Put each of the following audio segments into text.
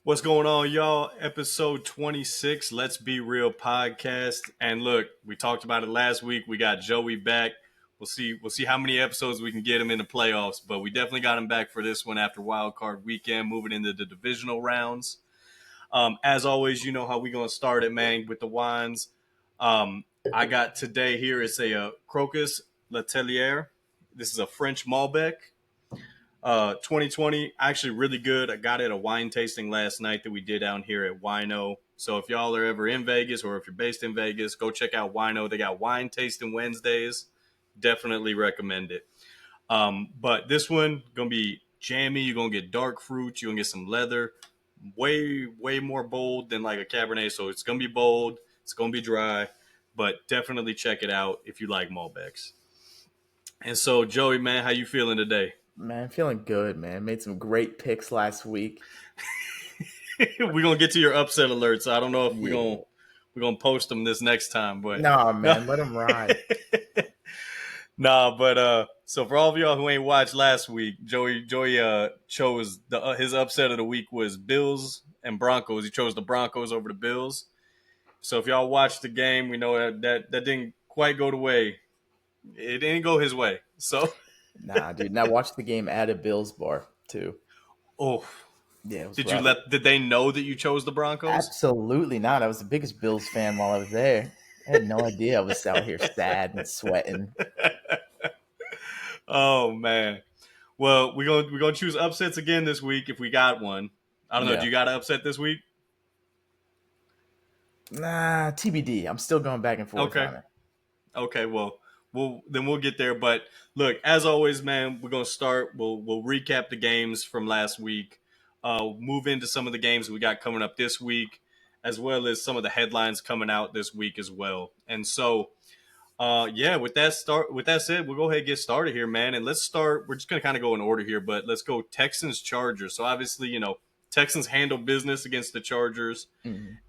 What's going on, y'all? Episode 26, Let's Be Real podcast. And look, we talked about it last week. We got Joey back. We'll see how many episodes we can get him in the playoffs, but we definitely got him back for this one after Wild Card Weekend, moving into the divisional rounds. As always, you know how we gonna start it, man, with the wines. I got today here is a Crocus Letelier. This is a French Malbec. 2020, actually really good. I got it at a wine tasting last night that we did down here at Wino. So if y'all are ever in Vegas or if you're based in Vegas, go check out Wino. They got wine tasting Wednesdays. Definitely recommend it. But this one gonna be jammy. You're gonna get dark fruit. You're gonna get some leather. Way more bold than like a Cabernet. So it's gonna be bold. It's gonna be dry. But definitely check it out if you like Malbecs. And so, Joey, man, how you feeling today? Man, feeling good, man. Made some great picks last week. We're gonna get to your upset alert, so I don't know if we're gonna post them this next time, but nah, man, let them ride. So for all of y'all who ain't watched last week, Joey chose his upset of the week was Bills and Broncos. He chose the Broncos over the Bills. So if y'all watched the game, we know that didn't quite go the way. It didn't go his way. So Nah, dude. Now watch the game at a Bills bar too. oh. Yeah, it was Did rough. Did they know that you chose the Broncos? Absolutely not. I was the biggest Bills fan while I was there. I had no idea I was out here sad and sweating. Oh man. Well, we're gonna choose upsets again this week if we got one. I don't know. Yeah. Do you got an upset this week? Nah, TBD. I'm still going back and forth on it. Okay. Well, we'll get there. But look, as always, man, we're gonna start. We'll recap the games from last week. Move into some of the games we got coming up this week, as well as some of the headlines coming out this week as well. And so, with that said, we'll go ahead and get started here, man. And let's start. We're just gonna kind of go in order here, but let's go Texans Chargers. So obviously, Texans handle business against the Chargers,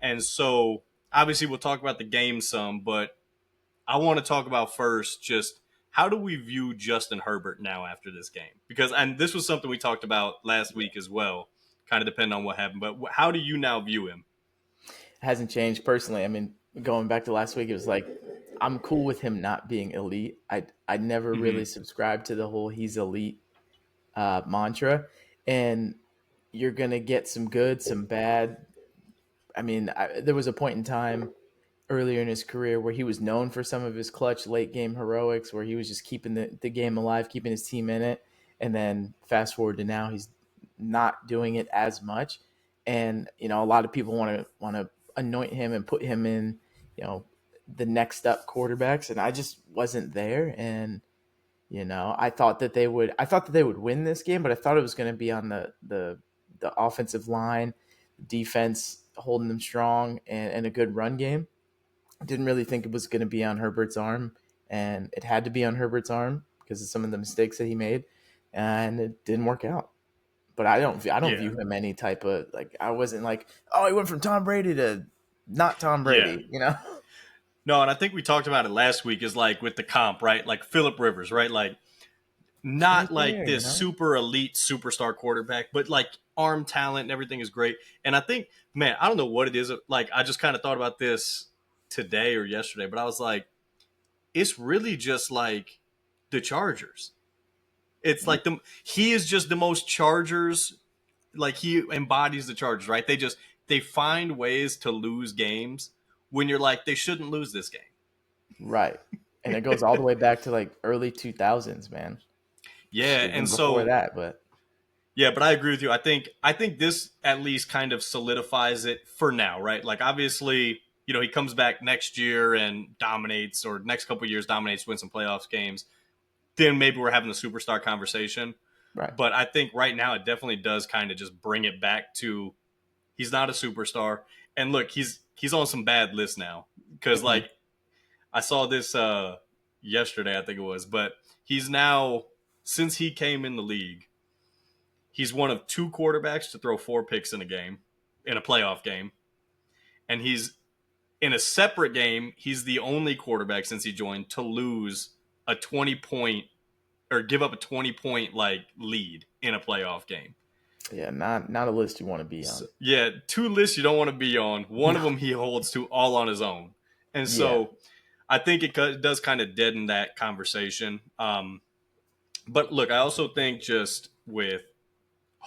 and so obviously we'll talk about the game some, but I want to talk about first just how do we view Justin Herbert now after this game? Because and this was something we talked about last week as well, kind of depending on what happened. But how do you now view him? It hasn't changed personally. I mean, going back to last week, it was like I'm cool with him not being elite. I never really subscribed to the whole he's elite mantra, and you're gonna get some good, some bad. I mean, there was a point in time earlier in his career where he was known for some of his clutch late game heroics, where he was just keeping the game alive, keeping his team in it. And then fast forward to now, he's not doing it as much. And, a lot of people want to anoint him and put him in, the next up quarterbacks. And I just wasn't there. And, I thought that they would win this game, but I thought it was going to be on the offensive line, defense holding them strong, and a good run game. Didn't really think it was going to be on Herbert's arm, and it had to be on Herbert's arm because of some of the mistakes that he made, and it didn't work out. But I don't view him any type of I wasn't like, oh, he went from Tom Brady to not Tom Brady, No, and I think we talked about it last week is like with the comp, right? Like Phillip Rivers, right? Like not right there, like this super elite superstar quarterback, but like arm talent and everything is great. And I think, man, I don't know what it is. Like I just kind of thought about this today or yesterday, but I was like, it's really just like the Chargers. It's like he is just the most Chargers. Like he embodies the Chargers, right? They find ways to lose games when you're like, they shouldn't lose this game. Right. And it goes all the way back to like early 2000s, man. Yeah. Even And before so that, but yeah, but I agree with you. I think this at least kind of solidifies it for now, right? Like obviously, he comes back next year and dominates, or next couple of years dominates, wins some playoffs games. Then maybe we're having the superstar conversation. right. But I think right now it definitely does kind of just bring it back to he's not a superstar. And look, he's on some bad lists now because like I saw this yesterday, I think it was, but he's now, since he came in the league, he's one of two quarterbacks to throw 4 picks in a playoff game. And he's in a separate game, he's the only quarterback since he joined to lose a 20-point or give up a 20-point like lead in a playoff game. Yeah, not a list you want to be So, on. yeah, two lists you don't want to be on. One of No. them he holds to all on his own, and Yeah. so I think it does kind of deaden that conversation. But look, I also think just with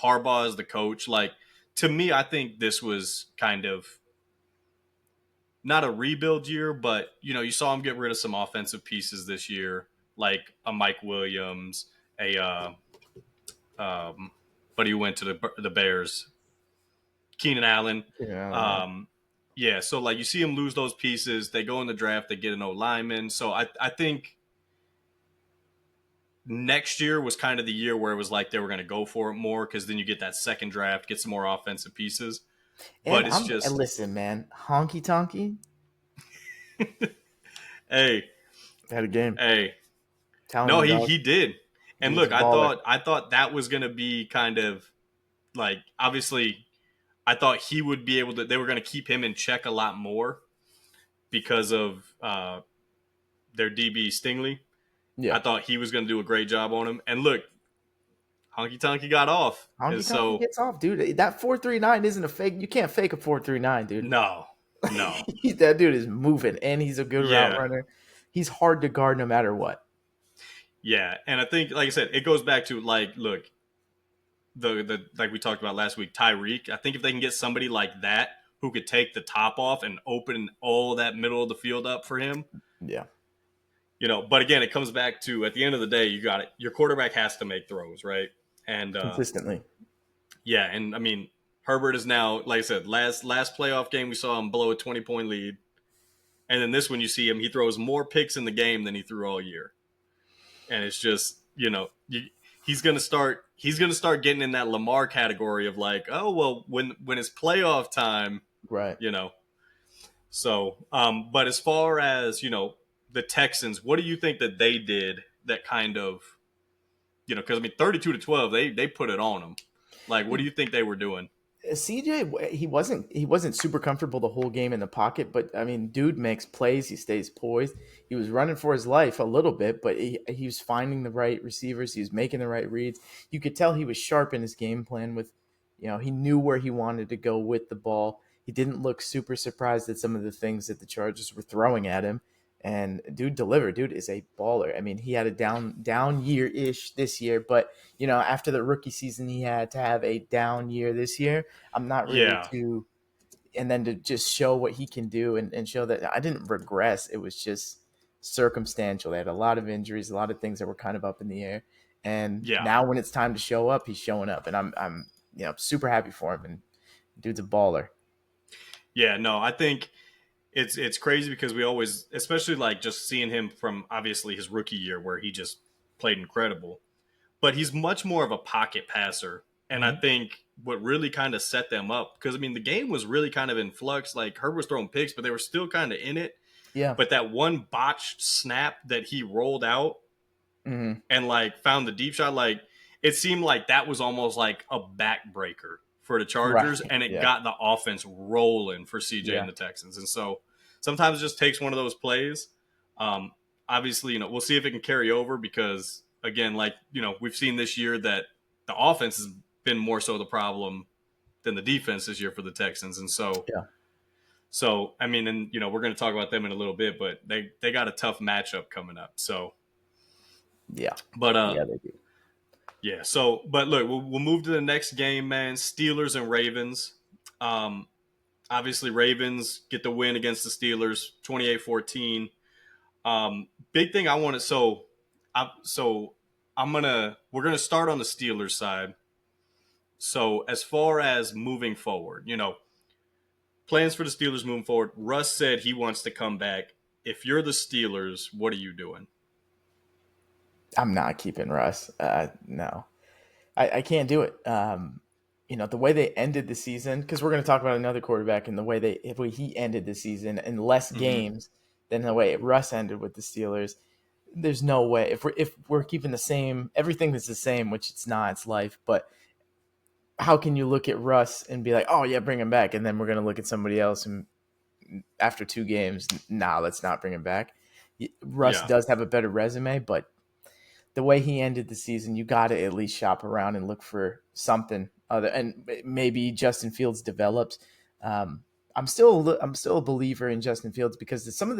Harbaugh as the coach, like to me, I think this was kind of not a rebuild year, but you saw him get rid of some offensive pieces this year, like a Mike Williams, a but he went to the Bears, Keenan Allen. Yeah. Um, yeah, so like you see him lose those pieces. They go in the draft, they get an O lineman. So I think next year was kind of the year where it was like they were going to go for it more because then you get that second draft, get some more offensive pieces. And But it's and just, listen, man, Honky Tonky hey, had a game. hey, Telling no, you, he dog. he did. And Dude's look, a I baller. thought I thought that was going to be kind of like obviously I thought he would be able to. They were going to keep him in check a lot more because of their DB Stingley. Yeah. I thought he was going to do a great job on him. And look, Honky Tonky got off. And Honky Tonky so, gets off, dude. That 4.39 isn't a fake. You can't fake a 4.39, dude. no, no. That dude is moving, and he's a good route Yeah. runner. He's hard to guard no matter what. Yeah. And I think, like I said, it goes back to like, look, the like we talked about last week, Tyreek. I think if they can get somebody like that who could take the top off and open all that middle of the field up for him, Yeah, but again, it comes back to at the end of the day, you got it. Your quarterback has to make throws, right? And consistently. yeah, and I mean, Herbert is now, like I said, last playoff game we saw him blow a 20-point lead, and then this one you see him, he throws more picks in the game than he threw all year, and it's just he's gonna start getting in that Lamar category of like, oh well, when it's playoff time, Right. you know. So, but as far as the Texans, what do you think that they did that kind of because I mean 32-12, they put it on them. Like, what do you think they were doing? CJ, he wasn't super comfortable the whole game in the pocket, but I mean, dude makes plays. He stays poised. He was running for his life a little bit, but he was finding the right receivers. He was making the right reads. You could tell he was sharp in his game plan. He knew where he wanted to go with the ball. He didn't look super surprised at some of the things that the Chargers were throwing at him. And dude delivered. Dude is a baller. I mean, he had a down year ish this year, but after the rookie season, he had to have a down year this year. I'm not really Yeah, too, and then to just show what he can do and show that I didn't regress. It was just circumstantial. They had a lot of injuries, a lot of things that were kind of up in the air. And yeah, now when it's time to show up, he's showing up, and I'm super happy for him. And dude's a baller. yeah. No, I think it's crazy because we always, especially like just seeing him from obviously his rookie year where he just played incredible, but he's much more of a pocket passer. And I Mm-hmm. think what really kind of set them up, because I mean, the game was really kind of in flux. Like Herb was throwing picks, but they were still kind of in it. Yeah. But that one botched snap that he rolled out Mm-hmm. and like found the deep shot, like it seemed like that was almost like a backbreaker for the Right. Chargers, and it Yeah. got the offense rolling for CJ and Yeah. the Texans. And so sometimes it just takes one of those plays. Um, Obviously, we'll see if it can carry over because again, like we've seen this year that the offense has been more so the problem than the defense this year for the Texans, and so. Yeah. So I mean, and we're going to talk about them in a little bit, but they got a tough matchup coming up. So, Yeah. but Yeah. They do. yeah. So, but look, we'll move to the next game, man. Steelers and Ravens. Um, Obviously, Ravens get the win against the Steelers, 28-14. Big thing I want to we're gonna start on the Steelers side. So as far as moving forward, plans for the Steelers moving forward. Russ said he wants to come back. If you're the Steelers, what are you doing? I'm not keeping Russ. No, I can't do it. The way they ended the season, because we're going to talk about another quarterback, and the way he ended the season in less Mm-hmm. games than the way Russ ended with the Steelers. There's no way if we're keeping the same, everything is the same, which it's not. It's life, but how can you look at Russ and be like, oh yeah, bring him back, and then we're going to look at somebody else and after 2 games, nah, let's not bring him back. Russ Yeah. does have a better resume, but the way he ended the season, you got to at least shop around and look for something and maybe Justin Fields develops. I'm still a believer in Justin Fields because some of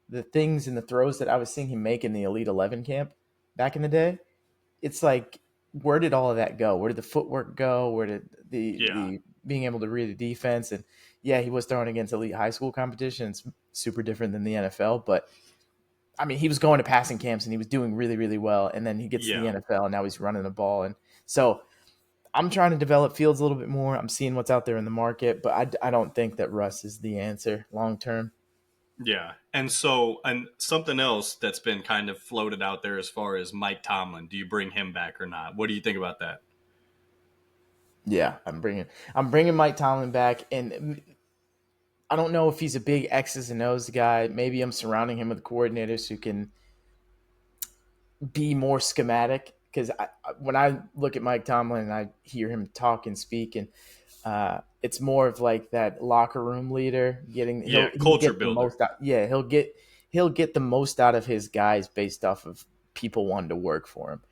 the things and the throws that I was seeing him make in the Elite 11 camp back in the day, it's like, where did all of that go? Where did the footwork go? Where did Yeah. the being able to read the defense? And yeah, he was throwing against elite high school competition. It's super different than the NFL, but I mean, he was going to passing camps and he was doing really, really well. And then he gets to the Yeah. NFL and now he's running the ball. And so I'm trying to develop Fields a little bit more. I'm seeing what's out there in the market, but I don't think that Russ is the answer long term. Yeah. And something else that's been kind of floated out there as far as Mike Tomlin. Do you bring him back or not? What do you think about that? Yeah, I'm bringing Mike Tomlin back, and I don't know if he's a big X's and O's guy. Maybe I'm surrounding him with coordinators who can be more schematic. Because when I look at Mike Tomlin and I hear him talk and speak, and it's more of like that locker room leader getting Yeah. he'll Culture get the builder. most out. Yeah, he'll get the most out of his guys based off of people wanting to work for him.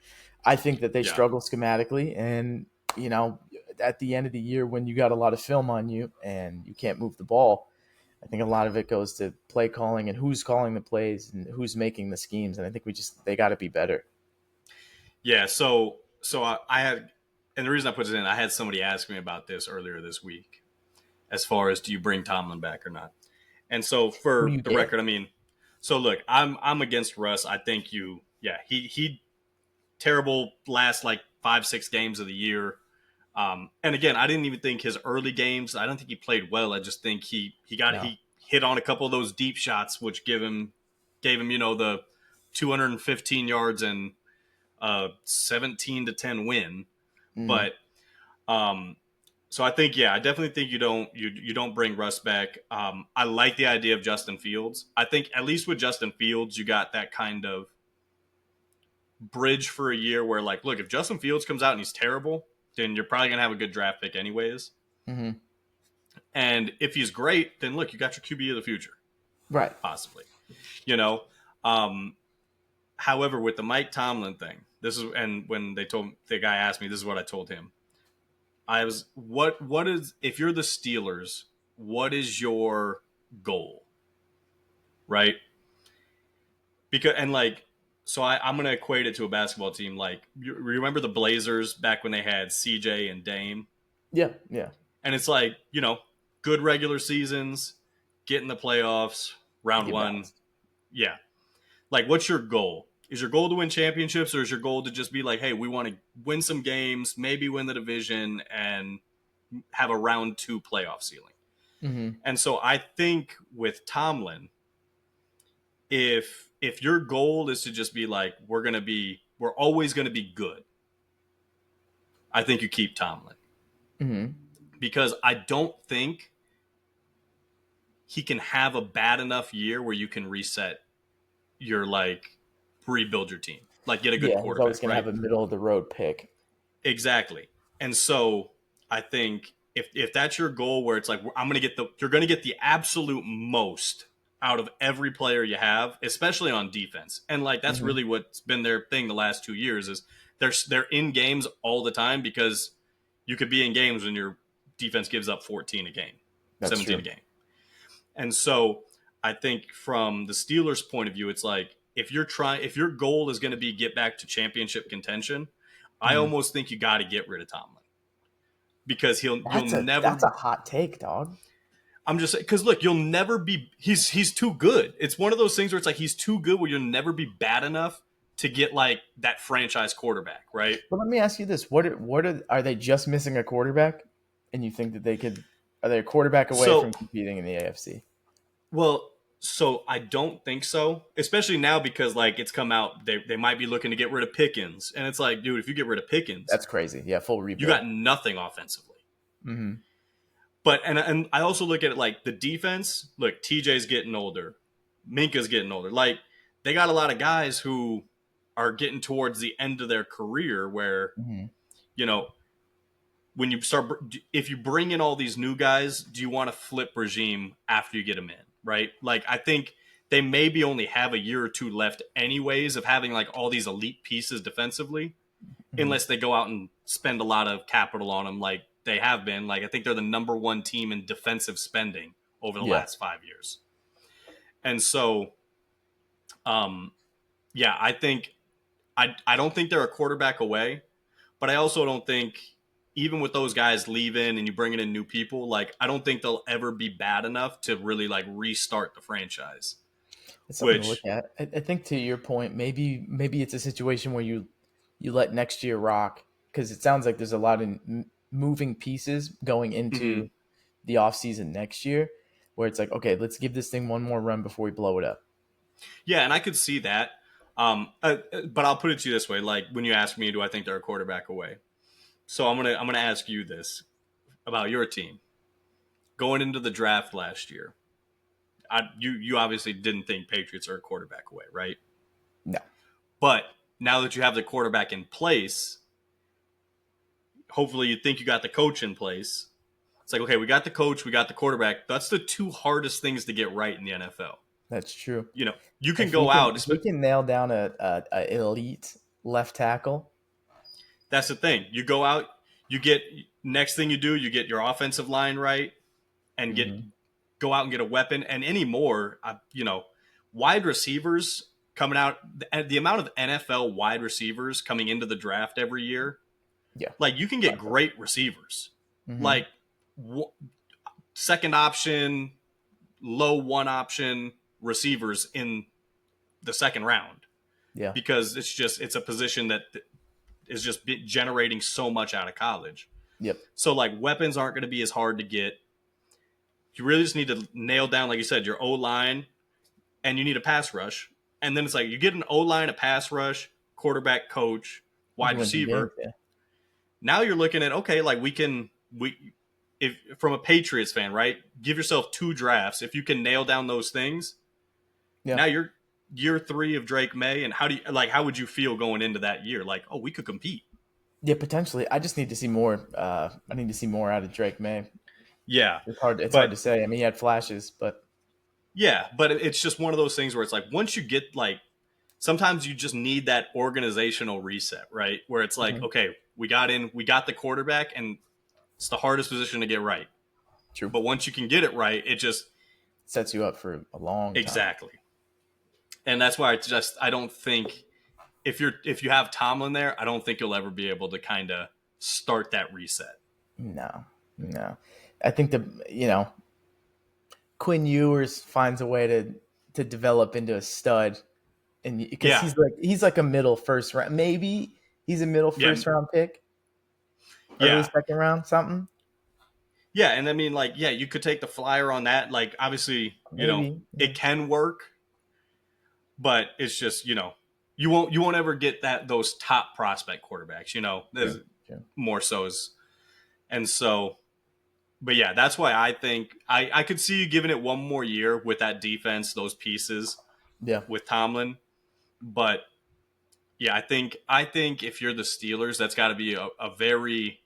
I think that they Yeah. struggle schematically, and you know, at the end of the year when you got a lot of film on you and you can't move the ball, I think a lot of it goes to play calling and who's calling the plays and who's making the schemes. And I think they got to be better. Yeah. So I had, and the reason I put it in, I had somebody ask me about this earlier this week, as far as do you bring Tomlin back or not? And so Who do for you the get? record, I mean, so look, I'm against Russ. I think yeah, he terrible last like 5-6 games of the year. And again, I didn't even think his early games. I don't think he played well. I just think No. he hit on a couple of those deep shots, which gave him the 215 yards and 17-10 win. Mm, But um, so I think, yeah, I definitely think you don't bring Russ back. I like the idea of Justin Fields. I think at least with Justin Fields, you got that kind of bridge for a year where, like, look, if Justin Fields comes out and he's terrible, then you're probably gonna have a good draft pick anyways. hmm And if he's great, then look, you got your QB of the future, Right. possibly. You know. Um, However, with the Mike Tomlin thing, this is, and when the guy asked me, this is what I told him. I was, what is, if you're the Steelers, what is your goal, right? Because, and like, so I'm gonna equate it to a basketball team. Like, you remember the Blazers back when they had CJ and Dame, Yeah. Yeah. and it's like, good regular seasons, get in the playoffs, round Get one, bounced. yeah. Like, what's your goal? Is your goal to win championships, or is your goal to just be like, hey, we want to win some games, maybe win the division, and have a round two playoff ceiling? hmm And so I think with Tomlin, if your goal is to just be like, we're always gonna be good, I think you keep Tomlin, hmm because I don't think he can have a bad enough year where you can reset your, like, rebuild your team, like get a good Yeah. He's always quarterback, going to right? have a middle of the road pick. Exactly. And so I think if that's your goal, where it's like, you're going to get the absolute most out of every player you have, especially on defense. And like, that's hmm really what's been their thing the last 2 years is they're in games all the time, because you could be in games when your defense gives up 14 a game, That's 17 a true. game. And so I think from the Steelers' point of view, it's like, if your goal is going to be get back to championship contention, I hmm almost think you got to get rid of Tomlin, because you'll That's never. a hot take, dog. I'm just saying, because look, you'll never be. He's too good. It's one of those things where it's like he's too good, where you'll never be bad enough to get like that franchise quarterback, right? But let me ask you this: are they just missing a quarterback? And you think that they could? Are they a quarterback away So, from competing in the AFC? well, so I don't think so, especially now, because like it's come out they might be looking to get rid of Pickens, and it's like, dude, if you get rid of Pickens, That's crazy. Yeah, full you rebuild. got nothing offensively. hmm But and I also look at it like the defense. Look, TJ's getting older, Minka's getting older. Like, they got a lot of guys who are getting towards the end of their career, where hmm you know when you start, if you bring in all these new guys, do you want to flip regime after you get them in, right? Like, I think they maybe only have a year or two left anyways of having like all these elite pieces defensively. Mm-hmm. unless they go out and spend a lot of capital on him like they have been. Like I think they're the number one team in defensive spending over the Yeah. last 5 years. And so, um, yeah, I don't think they're a quarterback away, but I also don't think even with those guys leaving and you bringing in new people, like I don't think they'll ever be bad enough to really like restart the franchise. It's something to look Which, at. I think to your point, maybe it's a situation where you let next year rock because it sounds like there's a lot of moving pieces going mhm. into the offseason next year where it's like, okay, let's give this thing one more run before we blow it up. Yeah, and I could see that. But I'll put it to you this way: like when you ask me, do I think they're a quarterback away? So I'm gonna ask you this about your team going into the draft last year. You obviously didn't think Patriots are a quarterback away, right? No, But now that you have the quarterback in place, hopefully you think you got the coach in place. It's like, okay, we got the coach, we got the quarterback. That's the two hardest things to get right in the NFL. that's true. You can go out. If we can nail down a elite left tackle, That's the thing. You go out, you get next thing you do, you get your offensive line right, and get mm-hmm. go out and get a weapon. And anymore, wide receivers coming out. The amount of NFL wide receivers coming into the draft every year, Yeah, like you can get plenty. great receivers, Mm-hmm. like second option, low one option receivers in the second round Yeah, because it's a position that is just generating so much out of college. yep. So like weapons aren't going to be as hard to get. You really just need to nail down, like you said, your O line, and you need a pass rush. And then it's like you get an O line, a pass rush, quarterback, coach, You wide can win some games. receiver. Yeah, Now you're looking at okay, like we if from a Patriots fan, right? Give yourself two drafts. If you can nail down those things, yeah. now you're year three of Drake May, and how would you feel going into that year? Like, oh, we could compete. Yeah, potentially. I just need to see more. I need to see more out of Drake May. Yeah, It's hard. It's hard but to say. I mean, he had flashes, but but it's just one of those things where it's like once you get like sometimes you just need that organizational reset, right? Where it's like, mhm, okay, we got the quarterback, and it's the hardest position to get right. true. But once you can get it right, it just Sets you up for a long time. exactly. And that's why I don't think if you have Tomlin there, I don't think you'll ever be able to kind of start that reset. No, no. I think Quinn Ewers finds a way to develop into a stud, and because Yeah, he's like a middle first round, maybe he's a middle yeah, first round pick, early yeah, second round, something. yeah. And I mean, like, yeah, you could take the flyer on that. Like, obviously, Maybe. Yeah. it can work, but it's just you won't ever get those top prospect quarterbacks. There's True. True. more so's, and so. But yeah, that's why I think I could see you giving it one more year with that defense, those pieces Yeah. with Tomlin. But yeah, I think if you're the Steelers, that's got to be a very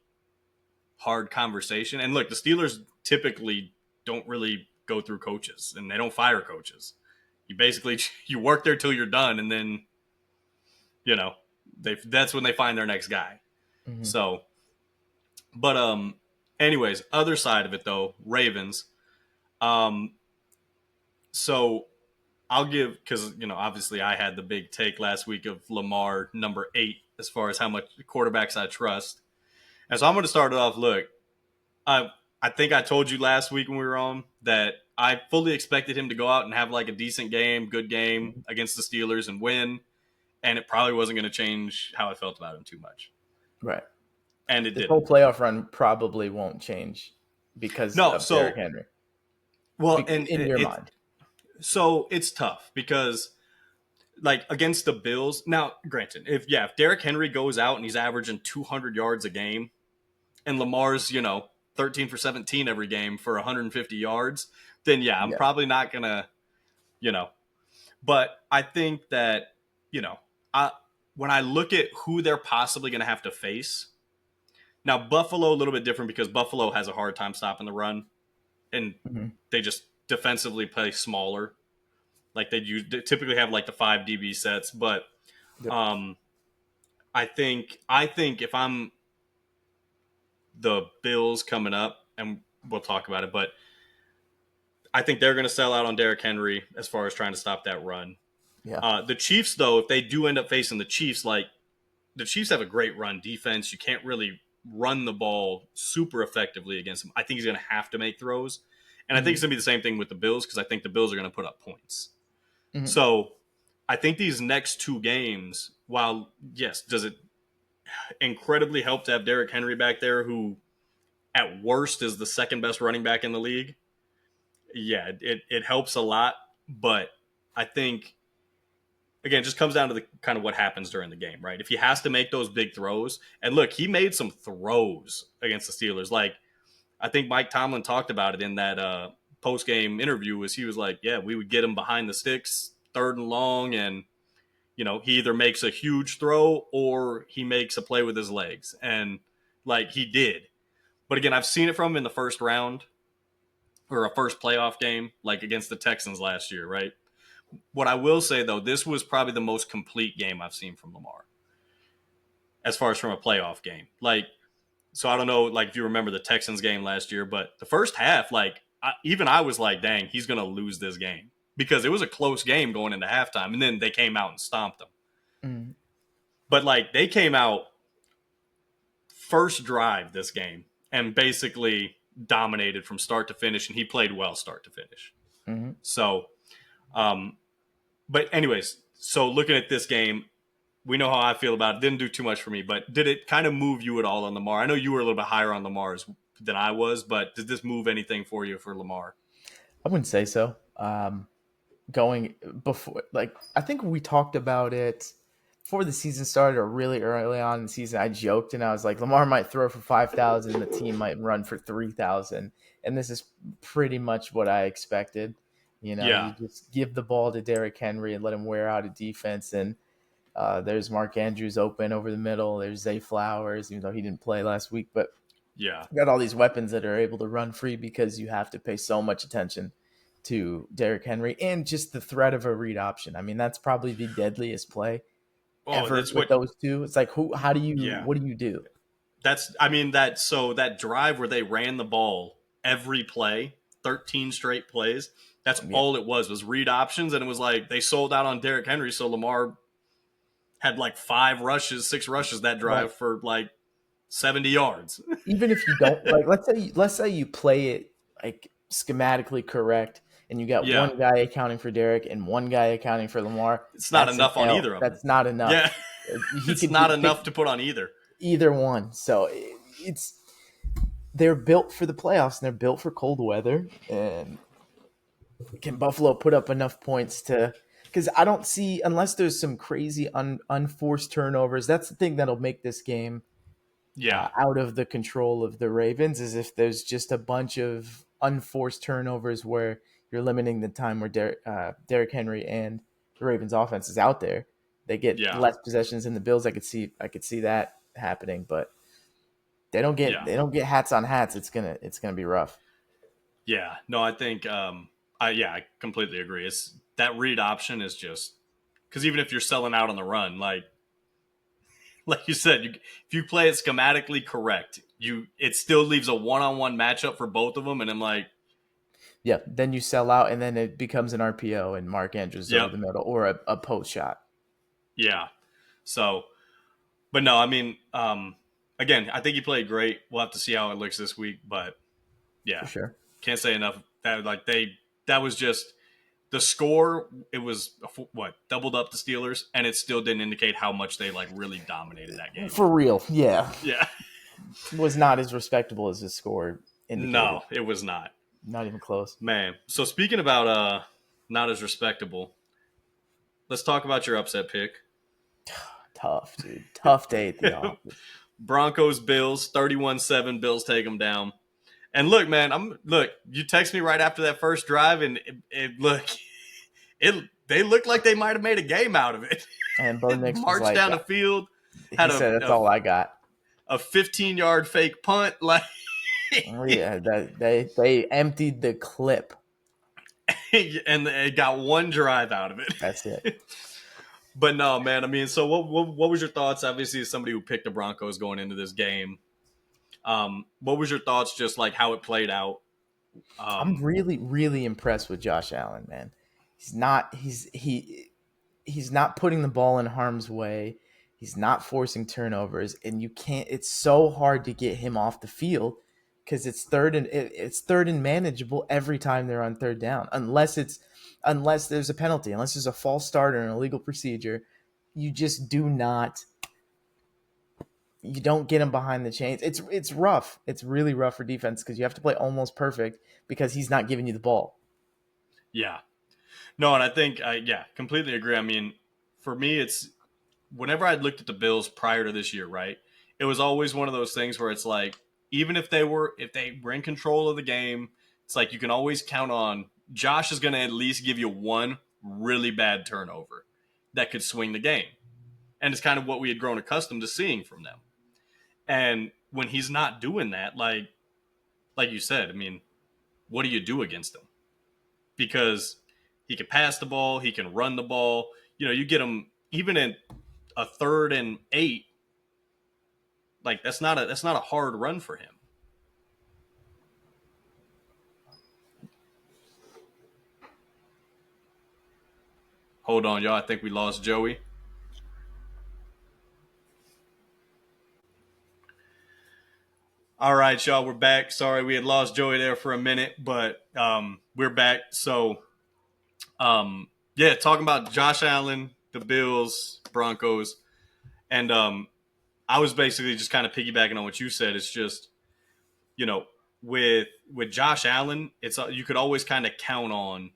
hard conversation. And look, the Steelers typically don't really go through coaches, and they don't fire coaches. You basically you work there till you're done, and then you know that's when they find their next guy. Hmm. So, but anyways, other side of it though, Ravens. Um, so I'll give because obviously I had the big take last week of Lamar number 8 as far as how much quarterbacks I trust, and so I'm going to start it off. Look, I I think I told you last week when we were on that I fully expected him to go out and have like a decent game, good game against the Steelers and win, and it probably wasn't going to change how I felt about him too much, Right. and it This whole didn't. playoff run probably won't change because No, of Derrick so Henry. well, and In your mind. so it's tough because like against the Bills. Now, granted, if Derrick Henry goes out and he's averaging 200 yards a game, and Lamar's 13 for 17 every game for 150 yards, then yeah, I'm Yeah. probably not gonna you know. But I think that you know, I when I look at who they're possibly gonna have to face now, Buffalo a little bit different because Buffalo has a hard time stopping the run, and Hmm. they just defensively play smaller. Like they typically have like the 5 DB sets, but Yep. um, I think if I'm the Bills coming up, and we'll talk about it, but I think they're going to sell out on Derrick Henry as far as trying to stop that run. Yeah. The Chiefs, though, if they do end up facing the Chiefs, like the Chiefs have a great run defense. You can't really run the ball super effectively against them. I think he's going to have to make throws. And I think Mm-hmm. it's going to be the same thing with the Bills because I think the Bills are going to put up points. Mm-hmm. So I think these next two games, while, yes, does it incredibly help to have Derrick Henry back there, who at worst is the second best running back in the league? Yeah, it helps a lot. But I think again, it just comes down to the kind of what happens during the game, right? If he has to make those big throws, and look, he made some throws against the Steelers. Like I think Mike Tomlin talked about it in that post game interview. Was he was like, yeah, we would get him behind the sticks, third and long, and he either makes a huge throw or he makes a play with his legs, and like he did. But again, I've seen it from him in the first round or a first playoff game, like against the Texans last year, right? What I will say though, this was probably the most complete game I've seen from Lamar as far as from a playoff game. Like, so I don't know, like if you remember the Texans game last year, but the first half, like even I was like, dang, he's going to lose this game because it was a close game going into halftime, and then they came out and stomped them. Mm-hmm. But like they came out first drive this game and basically dominated from start to finish, and he played well start to finish. Mm-hmm. So, but anyways, so looking at this game, we know how I feel about it. Didn't do too much for me, but did it kind of move you at all on Lamar? I know you were a little bit higher on Lamar than I was, but did this move anything for you for Lamar? I wouldn't say so. Going before, like I think we talked about it before the season started or really early on in the season. I joked and I was like, Lamar might throw for 5,000, the team might run for 3,000, and this is pretty much what I expected. Yeah, You just give the ball to Derrick Henry and let him wear out a defense, and there's Mark Andrews open over the middle. There's Zay Flowers, even though he didn't play last week, but yeah, you got all these weapons that are able to run free because you have to pay so much attention to Derrick Henry and just the threat of a read option. I mean, that's probably the deadliest play oh, ever that's with what. those two. It's like, Yeah, what do you do? I mean that drive where they ran the ball every play, 13 straight plays. That's Yeah, all it was read options, and it was like they sold out on Derrick Henry, so Lamar had like 6 rushes that right. drive for like 70 yards. Even if you don't like, let's say you play it like schematically correct, and you got Yeah, one guy accounting for Derrick and one guy accounting for Lamar. it's not That's an enough on L. either of them. That's not enough. Yeah, He it's could not pick enough to put on either. either one. So it's they're built for the playoffs and they're built for cold weather. And can Buffalo put up enough points to? Because I don't see unless there's some crazy unforced turnovers. That's the thing that'll make this game Yeah, out of the control of the Ravens. Is if there's just a bunch of unforced turnovers where you're limiting the time where Derrick Henry and the Ravens offense is out there. They get yeah, less possessions than the Bills. I could see that happening, but yeah, they don't get hats on hats. It's gonna be rough. yeah. No, I think I completely agree. It's that read option is just because even if you're selling out on the run, like you said, if you play it schematically correct, it still leaves a one-on-one matchup for both of them, and I'm like, Yeah, then you sell out, and then it becomes an RPO, and Mark Andrews over yep, the middle, or a post shot yeah. So, but no, I mean, again, I think he played great. We'll have to see how it looks this week, but for yeah, sure. can't say enough. That was just the score. It was what doubled up the Steelers, and it still didn't indicate how much they like really dominated that game. For real, yeah, Yeah, was not as respectable as his score indicated. no, it was not, Not even close. man. So speaking about not as respectable, let's talk about your upset pick. Tough, dude. Tough day at the office. Broncos Bills 31-7. Bills take them down. And look, man, you text me right after that first drive, and they looked like they might have made a game out of it. And Bo Nix was Marched like, down the field, he had said, "That's all I got." a 15-yard fake punt, like, Oh yeah, they emptied the clip. and they got one drive out of That's it. it. But no, man. I mean, so what was your thoughts? Obviously, as somebody who picked the Broncos going into this game, what was your thoughts? Just like how it played out. I'm Um, really, really impressed with Josh Allen, man. He's not putting the ball in harm's way. He's not forcing turnovers, and you can't. It's so hard to get him off the field because it's third and manageable every time they're on third down, unless there's a penalty, unless there's a false start or an illegal procedure. You just do not. You don't get him behind the chains. It's rough. It's really rough for defense because you have to play almost perfect because he's not giving you the ball. yeah, no, and I think yeah, completely agree. I mean, for me, it's whenever I looked at the Bills prior to this year, right? It was always one of those things where it's like, even if they were in control of the game, it's like you can always count on Josh is going to at least give you one really bad turnover that could swing the game, and it's kind of what we had grown accustomed to seeing from them. And when he's not doing that, like you said, I mean, what do you do against him? Because he can pass the ball, he can run the ball. You know, you get him even in a 3rd and 8. Like that's not a hard run for him. Hold on, y'all. I think we lost Joey. All right, y'all. We're back. Sorry, we had lost Joey there for a minute, but we're back. So, yeah, talking about Josh Allen, the Bills, Broncos, and I was basically just kind of piggybacking on what you said. It's just you know with Josh Allen, it's you could always kind of count on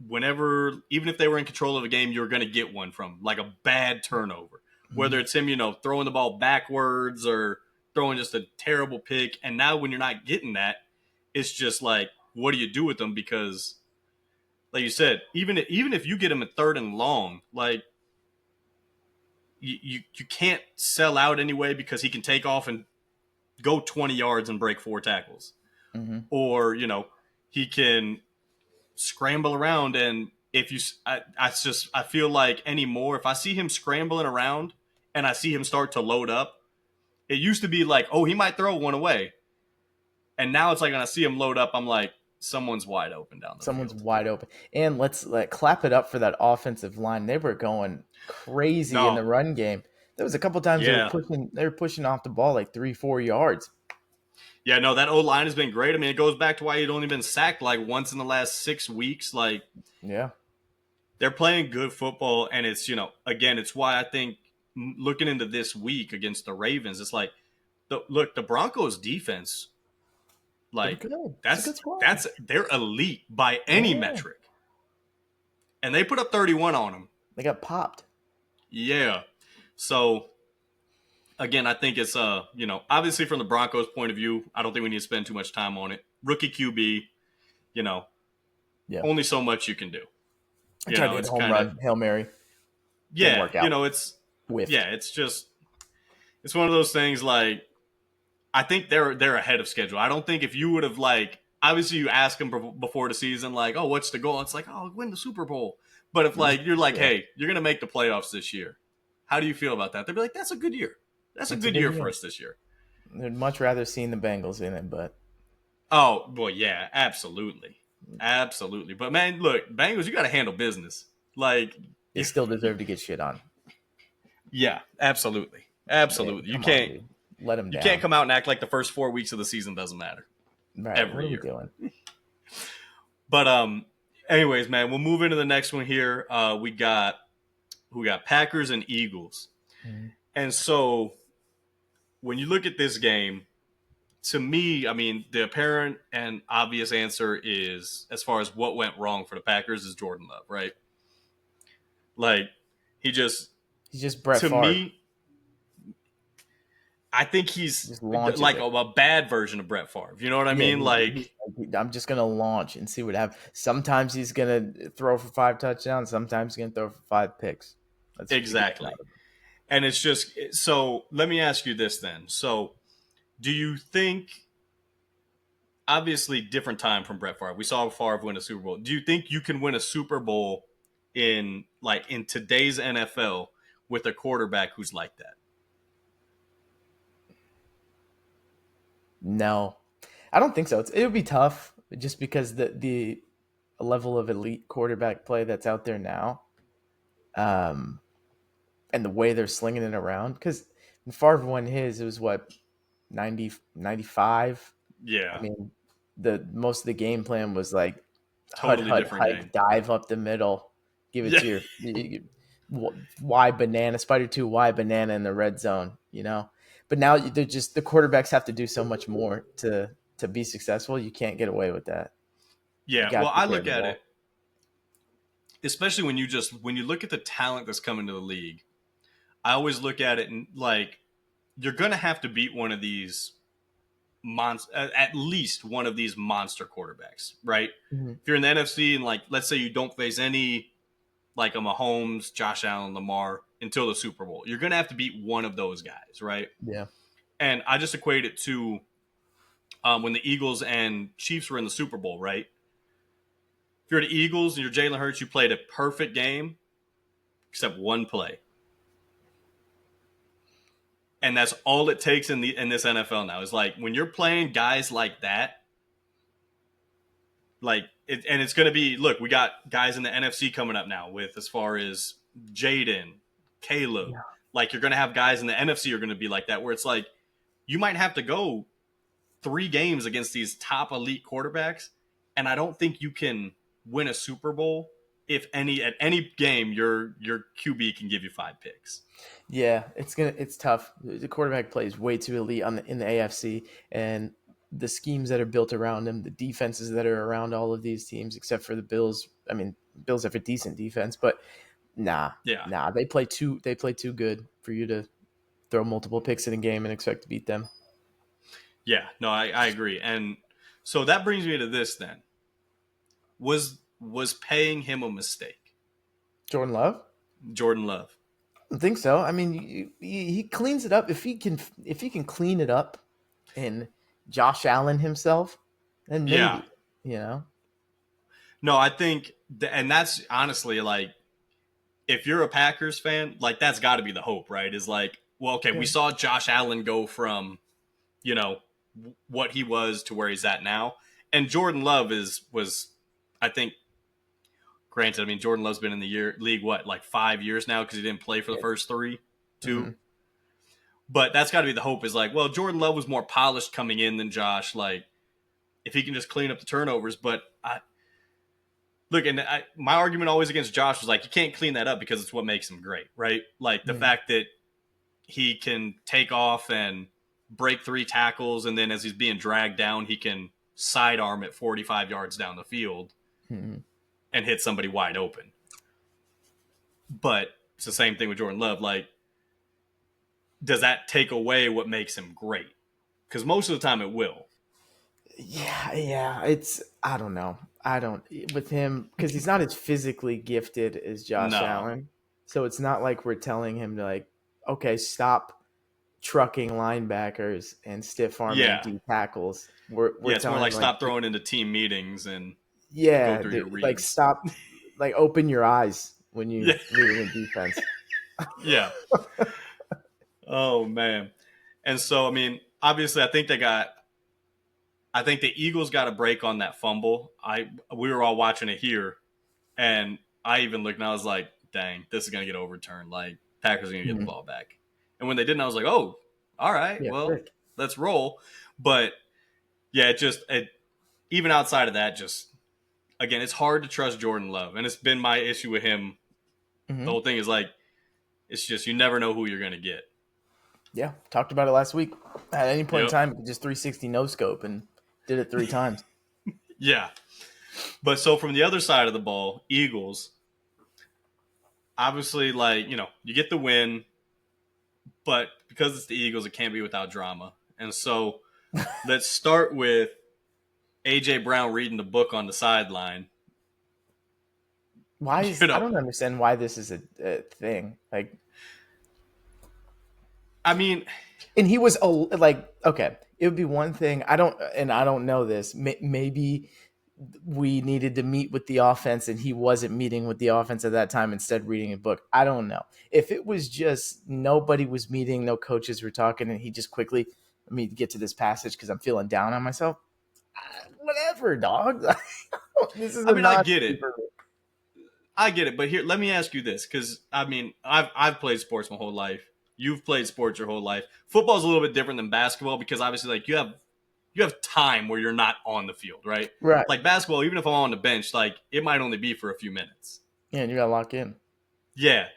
whenever, even if they were in control of a game, you were going to get one from like a bad turnover, Mm-hmm. whether it's him, throwing the ball backwards or throwing just a terrible pick. And now when you're not getting that, it's just like, what do you do with them? Because, like you said, even if you get him at 3rd and long, like you can't sell out anyway because he can take off and go 20 yards and break 4 tackles, Mm-hmm. or he can scramble around. And if you I feel like anymore, if I see him scrambling around and I see him start to load up, it used to be like, oh, he might throw one away, and now it's like when I see him load up, I'm like, someone's wide open down the Someone's field. wide open. And let's clap it up for that offensive line. They were going crazy in No, the run game. There was a couple times yeah, they were pushing off the ball like 3-4 yards. yeah, no, that O line has been great. I mean, it goes back to why he'd only been sacked like once in the last 6 weeks. Like, Yeah. they're playing good football, and it's again, it's why I think looking into this week against the Ravens, it's like the Broncos defense. They're Like, good. It's a that's good squad. that's they're elite by any Yeah. metric, and they put up 31 on them. They got popped. Yeah. So again, I think it's obviously from the Broncos' point of view, I don't think we need to spend too much time on it. Rookie QB, you know, Yeah. only so much you can do. I tried to hit a It's home kind of run, Hail Mary. Didn't yeah, work out. yeah, Whiffed. it's just it's one of those things. Like, I think they're ahead of schedule. I don't think if you would have, like, obviously you ask them before the season, like, oh, what's the goal? It's like, oh, win the Super Bowl. But if, like, you're like, Yeah. hey, you're gonna make the playoffs this year, how do you feel about that? They'd be like, that's a good year. That's a It's a good good year for year. us this year. I'd much rather seen the Bengals in it, but Oh, well, yeah, absolutely, absolutely. But man, look, Bengals, you got to handle business. Like, they still deserve to get shit on. yeah, absolutely, Yeah, absolutely. You come on, can't dude. Let them you can't down. come out and act like the first 4 weeks of the season doesn't matter Right. What every are we year. doing? But anyways, man, we'll move into the next one here. We got Packers and Eagles, Mhm. and so when you look at this game, to me, I mean, the apparent and obvious answer is, as far as what went wrong for the Packers, is Jordan Love, right? Like, he just, He's just Brett to Favre. me, I think he's Just launches like it. a bad version of Brett Favre. You know what I Yeah, mean? Like, I'm just gonna launch and see what happens. Sometimes he's gonna throw for 5 touchdowns. Sometimes he's gonna throw for 5 picks. That's what you get out exactly. of him. And it's just, so let me ask you this then. So, do you think, obviously different time from Brett Favre, we saw Favre win a Super Bowl. Do you think you can win a Super Bowl in like in today's NFL with a quarterback who's like that. No, I don't think so. It would be tough just because the level of elite quarterback play that's out there now, um, and the way they're slinging it around. Because Favre won his, it was what 90, 95. I Yeah, mean, the most of the game plan was like hut, totally hut, different hike, game. dive up the middle, give it Yeah, to Y banana, spider two, Y banana in the red zone, you know. But now they're just the quarterbacks have to do so much more to be successful. You can't get away with that. You yeah. got Well, to I carry look the at it, ball. especially when you look at the talent that's coming to the league. I always look at it and like you're gonna have to beat one of these at least one of these monster quarterbacks, right? Mhm. If you're in the NFC and like let's say you don't face any like a Mahomes, Josh Allen, Lamar until the Super Bowl, you're gonna have to beat one of those guys, right? Yeah, And I just equate it to when the Eagles and Chiefs were in the Super Bowl, right? If you're the Eagles and you're Jalen Hurts, you played a perfect game except one play, and that's all it takes in this NFL now. Is like when you're playing guys like that, and it's going to be look. We got guys in the NFC coming up now with as far as Jaden, Caleb. yeah, Like you're going to have guys in the NFC are going to be like that, where it's like you might have to go 3 games against these top elite quarterbacks, and I don't think you can win a Super Bowl if any at any game your QB can give you 5 picks. yeah. It's tough. The quarterback plays way too elite in the AFC, and the schemes that are built around him, the defenses that are around all of these teams, except for the Bills. I mean, Bills have a decent defense, but nah, Yeah, nah. They play too good for you to throw multiple picks in a game and expect to beat them. yeah, no, I agree, and so that brings me to this then: was paying him a mistake, Jordan Love? Jordan Love? I think so. I mean, he cleans it up if he can clean it up and Josh Allen himself, then Yeah, maybe you know. no, I think, and that's honestly like if you're a Packers fan, like that's got to be the hope, right? Is like, well, okay, we Yeah. saw Josh Allen go from you know what he was to where he's at now, and Jordan Love was, I think, granted, I mean Jordan Love's been in the league what like 5 years now because he didn't play for the Yeah. first three, two, Mhm. but that's got to be the hope is like, well, Jordan Love was more polished coming in than Josh, like if he can just clean up the turnovers, but I. Look, and my argument always against Josh was like, you can't clean that up because it's what makes him great, right? Like the Yeah. fact that he can take off and break 3 tackles, and then as he's being dragged down, he can sidearm it 45 yards down the field Mhm. and hit somebody wide open. But it's the same thing with Jordan Love. Like, does that take away what makes him great? Because most of the time it will. Yeah, yeah. It's I don't know. I don't with him because he's not as physically gifted as Josh No. Allen. So it's not like we're telling him to like, okay, stop trucking linebackers and stiff arming Yeah. D tackles. We're Yeah, it's more telling like him like, stop throwing into team meetings and go yeah, through your like reads. stop, like open your eyes when you Yeah. reading a defense. Yeah. Oh, man. And so, I mean, obviously, I think the Eagles got a break on that fumble. We were all watching it here, and I even looked and I was like, "Dang, this is gonna get overturned. Like Packers are gonna get the Mhm. ball back." And when they didn't, I was like, "Oh, all right, Yeah, well, frick. let's roll." But yeah, even outside of that, just again, it's hard to trust Jordan Love, and it's been my issue with him. The Hmm. whole thing is like, it's just you never know who you're gonna get. Yeah, talked about it last week. At any point in Yep. time, you could just 360 no scope and did it 3 times. Yeah. But so from the other side of the ball, Eagles, obviously, like you get the win, but because it's the Eagles, it can't be without drama. And so let's start with AJ Brown reading the book on the sideline. Why You is I know, don't understand why this is a thing. Like, I mean, and he was like, okay, it would be one thing. I don't know this. Maybe we needed to meet with the offense and he wasn't meeting with the offense at that time, instead reading a book. I don't know. If it was just nobody was meeting, no coaches were talking, and he just quickly, let me get to this passage because I'm feeling down on myself. Whatever, dog. This is I a mean, non-sleeper. I get it, but here, let me ask you this, because I mean, I've played sports my whole life. You've played sports your whole life. Football's a little bit different than basketball because obviously, like you have time where you're not on the field, right? Right. Like basketball, even if I'm on the bench, like it might only be for a few minutes. Yeah, and you gotta lock in. Yeah,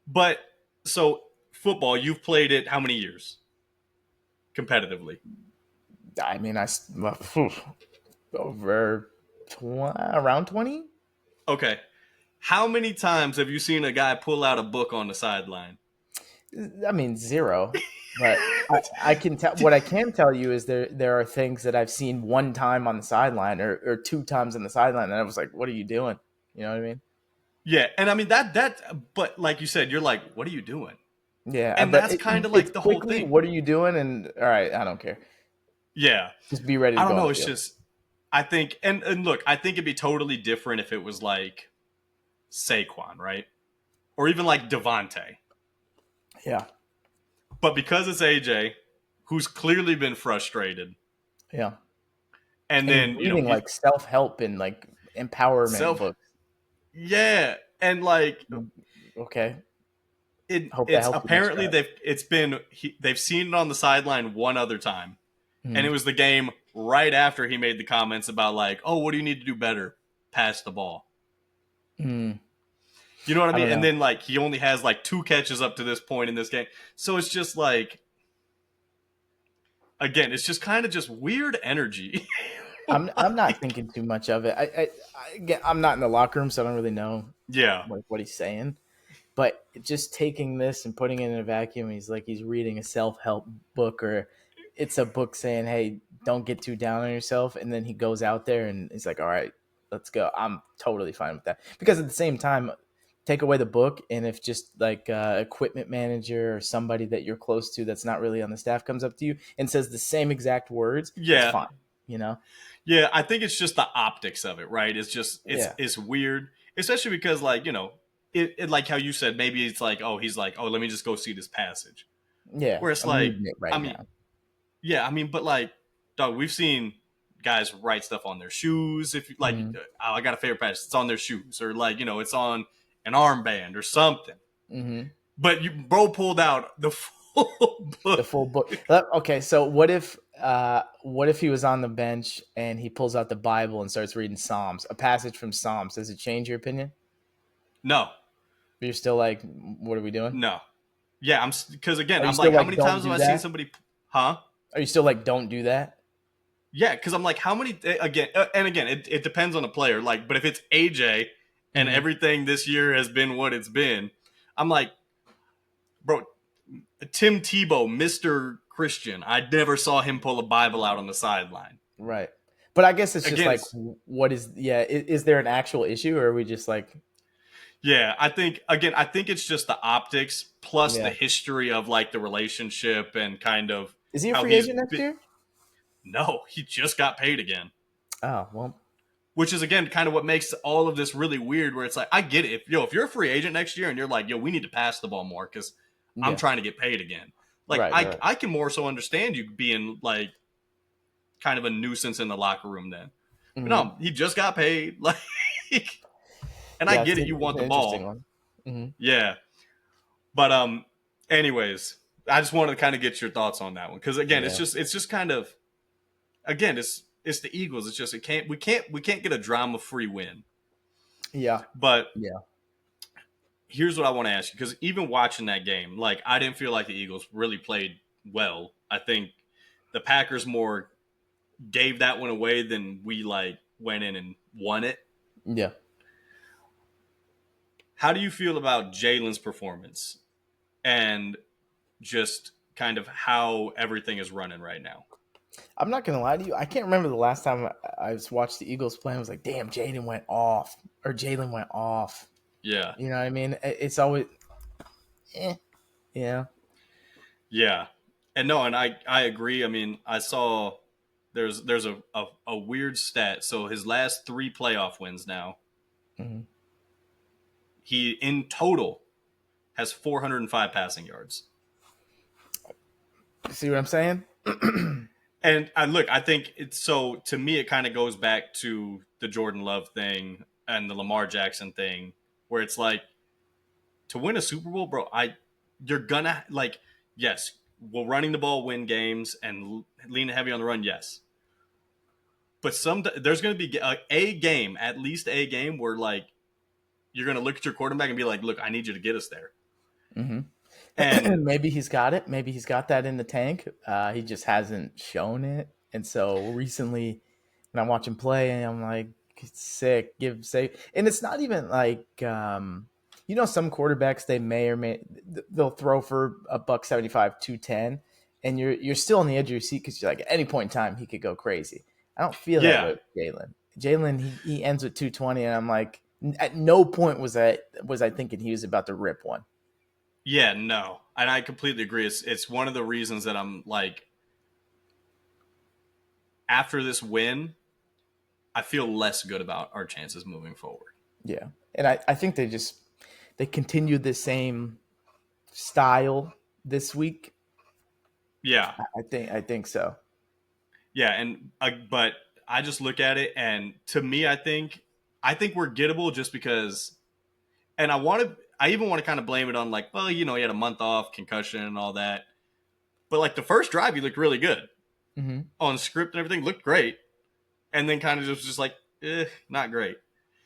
but so football, you've played it how many years competitively? I mean, over around 20. Okay, how many times have you seen a guy pull out a book on the sideline? I mean, zero. But I can tell, what I can tell you is there are things that I've seen one time on the sideline, or two times on the sideline, and I was like, "What are you doing?" You know what I mean? Yeah, and I mean but like you said, you're like, what are you doing? Yeah, And but that's kind of it's like the whole quickly, thing. "What are you doing?" And all right, I don't care. Yeah, Just be ready to I don't go on know. the It's field. just I think, and look, I think it'd be totally different if it was like Saquon, right, or even like Devontae. Yeah, But because it's AJ, who's clearly been frustrated, yeah. and And he's then reading he's like self help and like empowerment self, books. yeah, and like Okay, hope that it's helps you next apparently drive. they've seen it on the sideline one other time, and it Mm, was the game right after he made the comments about like, oh, what do you need to do better? Pass the ball. mm, You know what I I mean? don't And know. then like he only has like two catches up to this point in this game, so it's just like again, it's just kind of just weird energy. I'm not Like, thinking too much of it. Again, I'm not in the locker room, so I don't really know yeah, like what he's saying. But just taking this and putting it in a vacuum, he's like he's reading a self help book, or it's a book saying, "Hey, don't get too down on yourself." And then he goes out there and he's like, "All right, let's go." I'm totally fine with that, because at the same time, take away the book, and if just like equipment manager or somebody that you're close to that's not really on the staff comes up to you and says the same exact words, it's yeah, fine, you know? yeah. I think it's just the optics of it, right? It's just Yeah, it's weird, especially because like it like how you said maybe it's like oh he's like oh let me just go see this passage yeah. where it's I'm like reading it I right mean now. yeah I mean but like dog we've seen guys write stuff on their shoes if like Mm-hmm. oh, I got a favorite passage it's on their shoes or like it's on an armband or something Mm-hmm. but you bro pulled out the full The book. full book. Okay, so what if he was on the bench and he pulls out the Bible and starts reading Psalms, a passage from Psalms? Does it change your opinion? No, You're still like, what are we doing? no, yeah I'm because again Are you I'm still like how like, many don't times have do I seen that? somebody huh Are you still like, don't do that? yeah because I'm like how many again and again it depends on the player like but if it's AJ and Mm-hmm. everything this year has been what it's been I'm like bro Tim Tebow, Mr. Christian. I never saw him pull a Bible out on the sideline. Right. But I guess it's just Again, like, it's what is, yeah, is there an actual issue, or are we just like, yeah, I think it's just the optics plus the yeah. history of like the relationship and kind of Is he a how free he's agent next been. year? No, he just got paid again. Oh, well, Which is again kind of what makes all of this really weird where it's like I get it. If you're a free agent next year and you're like, yo, we need to pass the ball more because I'm yeah. trying to get paid again. Like Right, right. I can more so understand you being like kind of a nuisance in the locker room then. But Mm-hmm. no, he just got paid. Like, and I Yeah, get it. You it's want an the interesting ball, one. Mm-hmm. yeah. But anyways, I just wanted to kind of get your thoughts on that one because again, Yeah. it's just kind of again, it's the Eagles. It's just we can't get a drama free win. Yeah. But Yeah. here's what I want to ask you because even watching that game, like I didn't feel like the Eagles really played well. I think the Packers more gave that one away than we like went in and won it. Yeah. How do you feel about Jalen's performance and just kind of how everything is running right now? I'm not gonna lie to you. I can't remember the last time I watched the Eagles play. I was like, "Damn, Jalen went off." Yeah. You know what I mean? It's always, eh, yeah, Yeah. And no, and I agree. I mean, I saw there's a weird stat. So his last 3 playoff wins now, Mm-hmm. he in total has 405 passing yards. See what I'm saying? And look, I think it's so to me, it kind of goes back to the Jordan Love thing and the Lamar Jackson thing, where it's like to win a Super Bowl, bro. You're gonna like yes, will running the ball win games and leaning heavy on the run, yes. But there's gonna be a game, at least a game, where like you're gonna look at your quarterback and be like, look, I need you to get us there. Mm-hmm. And Maybe he's got it. Maybe he's got that in the tank. He just hasn't shown it. And so recently, when I watch him play, I'm like, sick, give save. And it's not even like, some quarterbacks they may or may they'll throw for a buck 75, 210, and you're still on the edge of your seat because you're like at any point in time he could go crazy. I don't feel that yeah, way with Jalen. Jalen he ends with 220, and I'm like, at no point was I thinking he was about to rip one. yeah, no, and I completely agree. It's one of the reasons that I'm like, after this win, I feel less good about our chances moving forward. Yeah. And I think they continued the same style this week. Yeah, I think so. yeah, and but I just look at it, and to me, I think we're gettable just because, and I even want to kind of blame it on like, well, he had a month off, concussion, and all that. But like the first drive, he looked really good Mm-hmm. on script and everything, looked great, and then kind of just like, not great.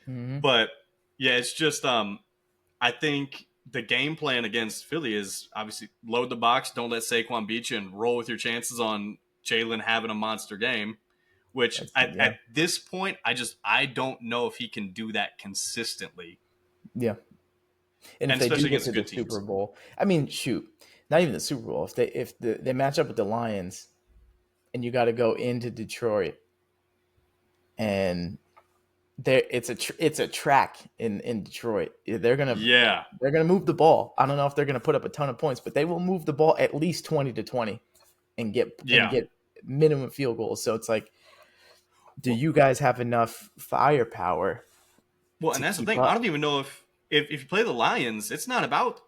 Mm-hmm. But yeah, it's just I think the game plan against Philly is obviously load the box, don't let Saquon beat you, and roll with your chances on Jalen having a monster game. Which Yeah. at this point, I don't know if he can do that consistently, Yeah. And if and they do especially get against to the good Super teams. Bowl, I mean, shoot, not even the Super Bowl. If they match up with the Lions, and you got to go into Detroit, and it's a track in Detroit. Yeah, They're gonna move the ball. I don't know if they're gonna put up a ton of points, but they will move the ball at least 20 to 20 and get yeah. minimum field goals. So it's like, do you guys have enough firepower Well, to and that's the keep thing. I up? don't even know if you play the Lions, it's not about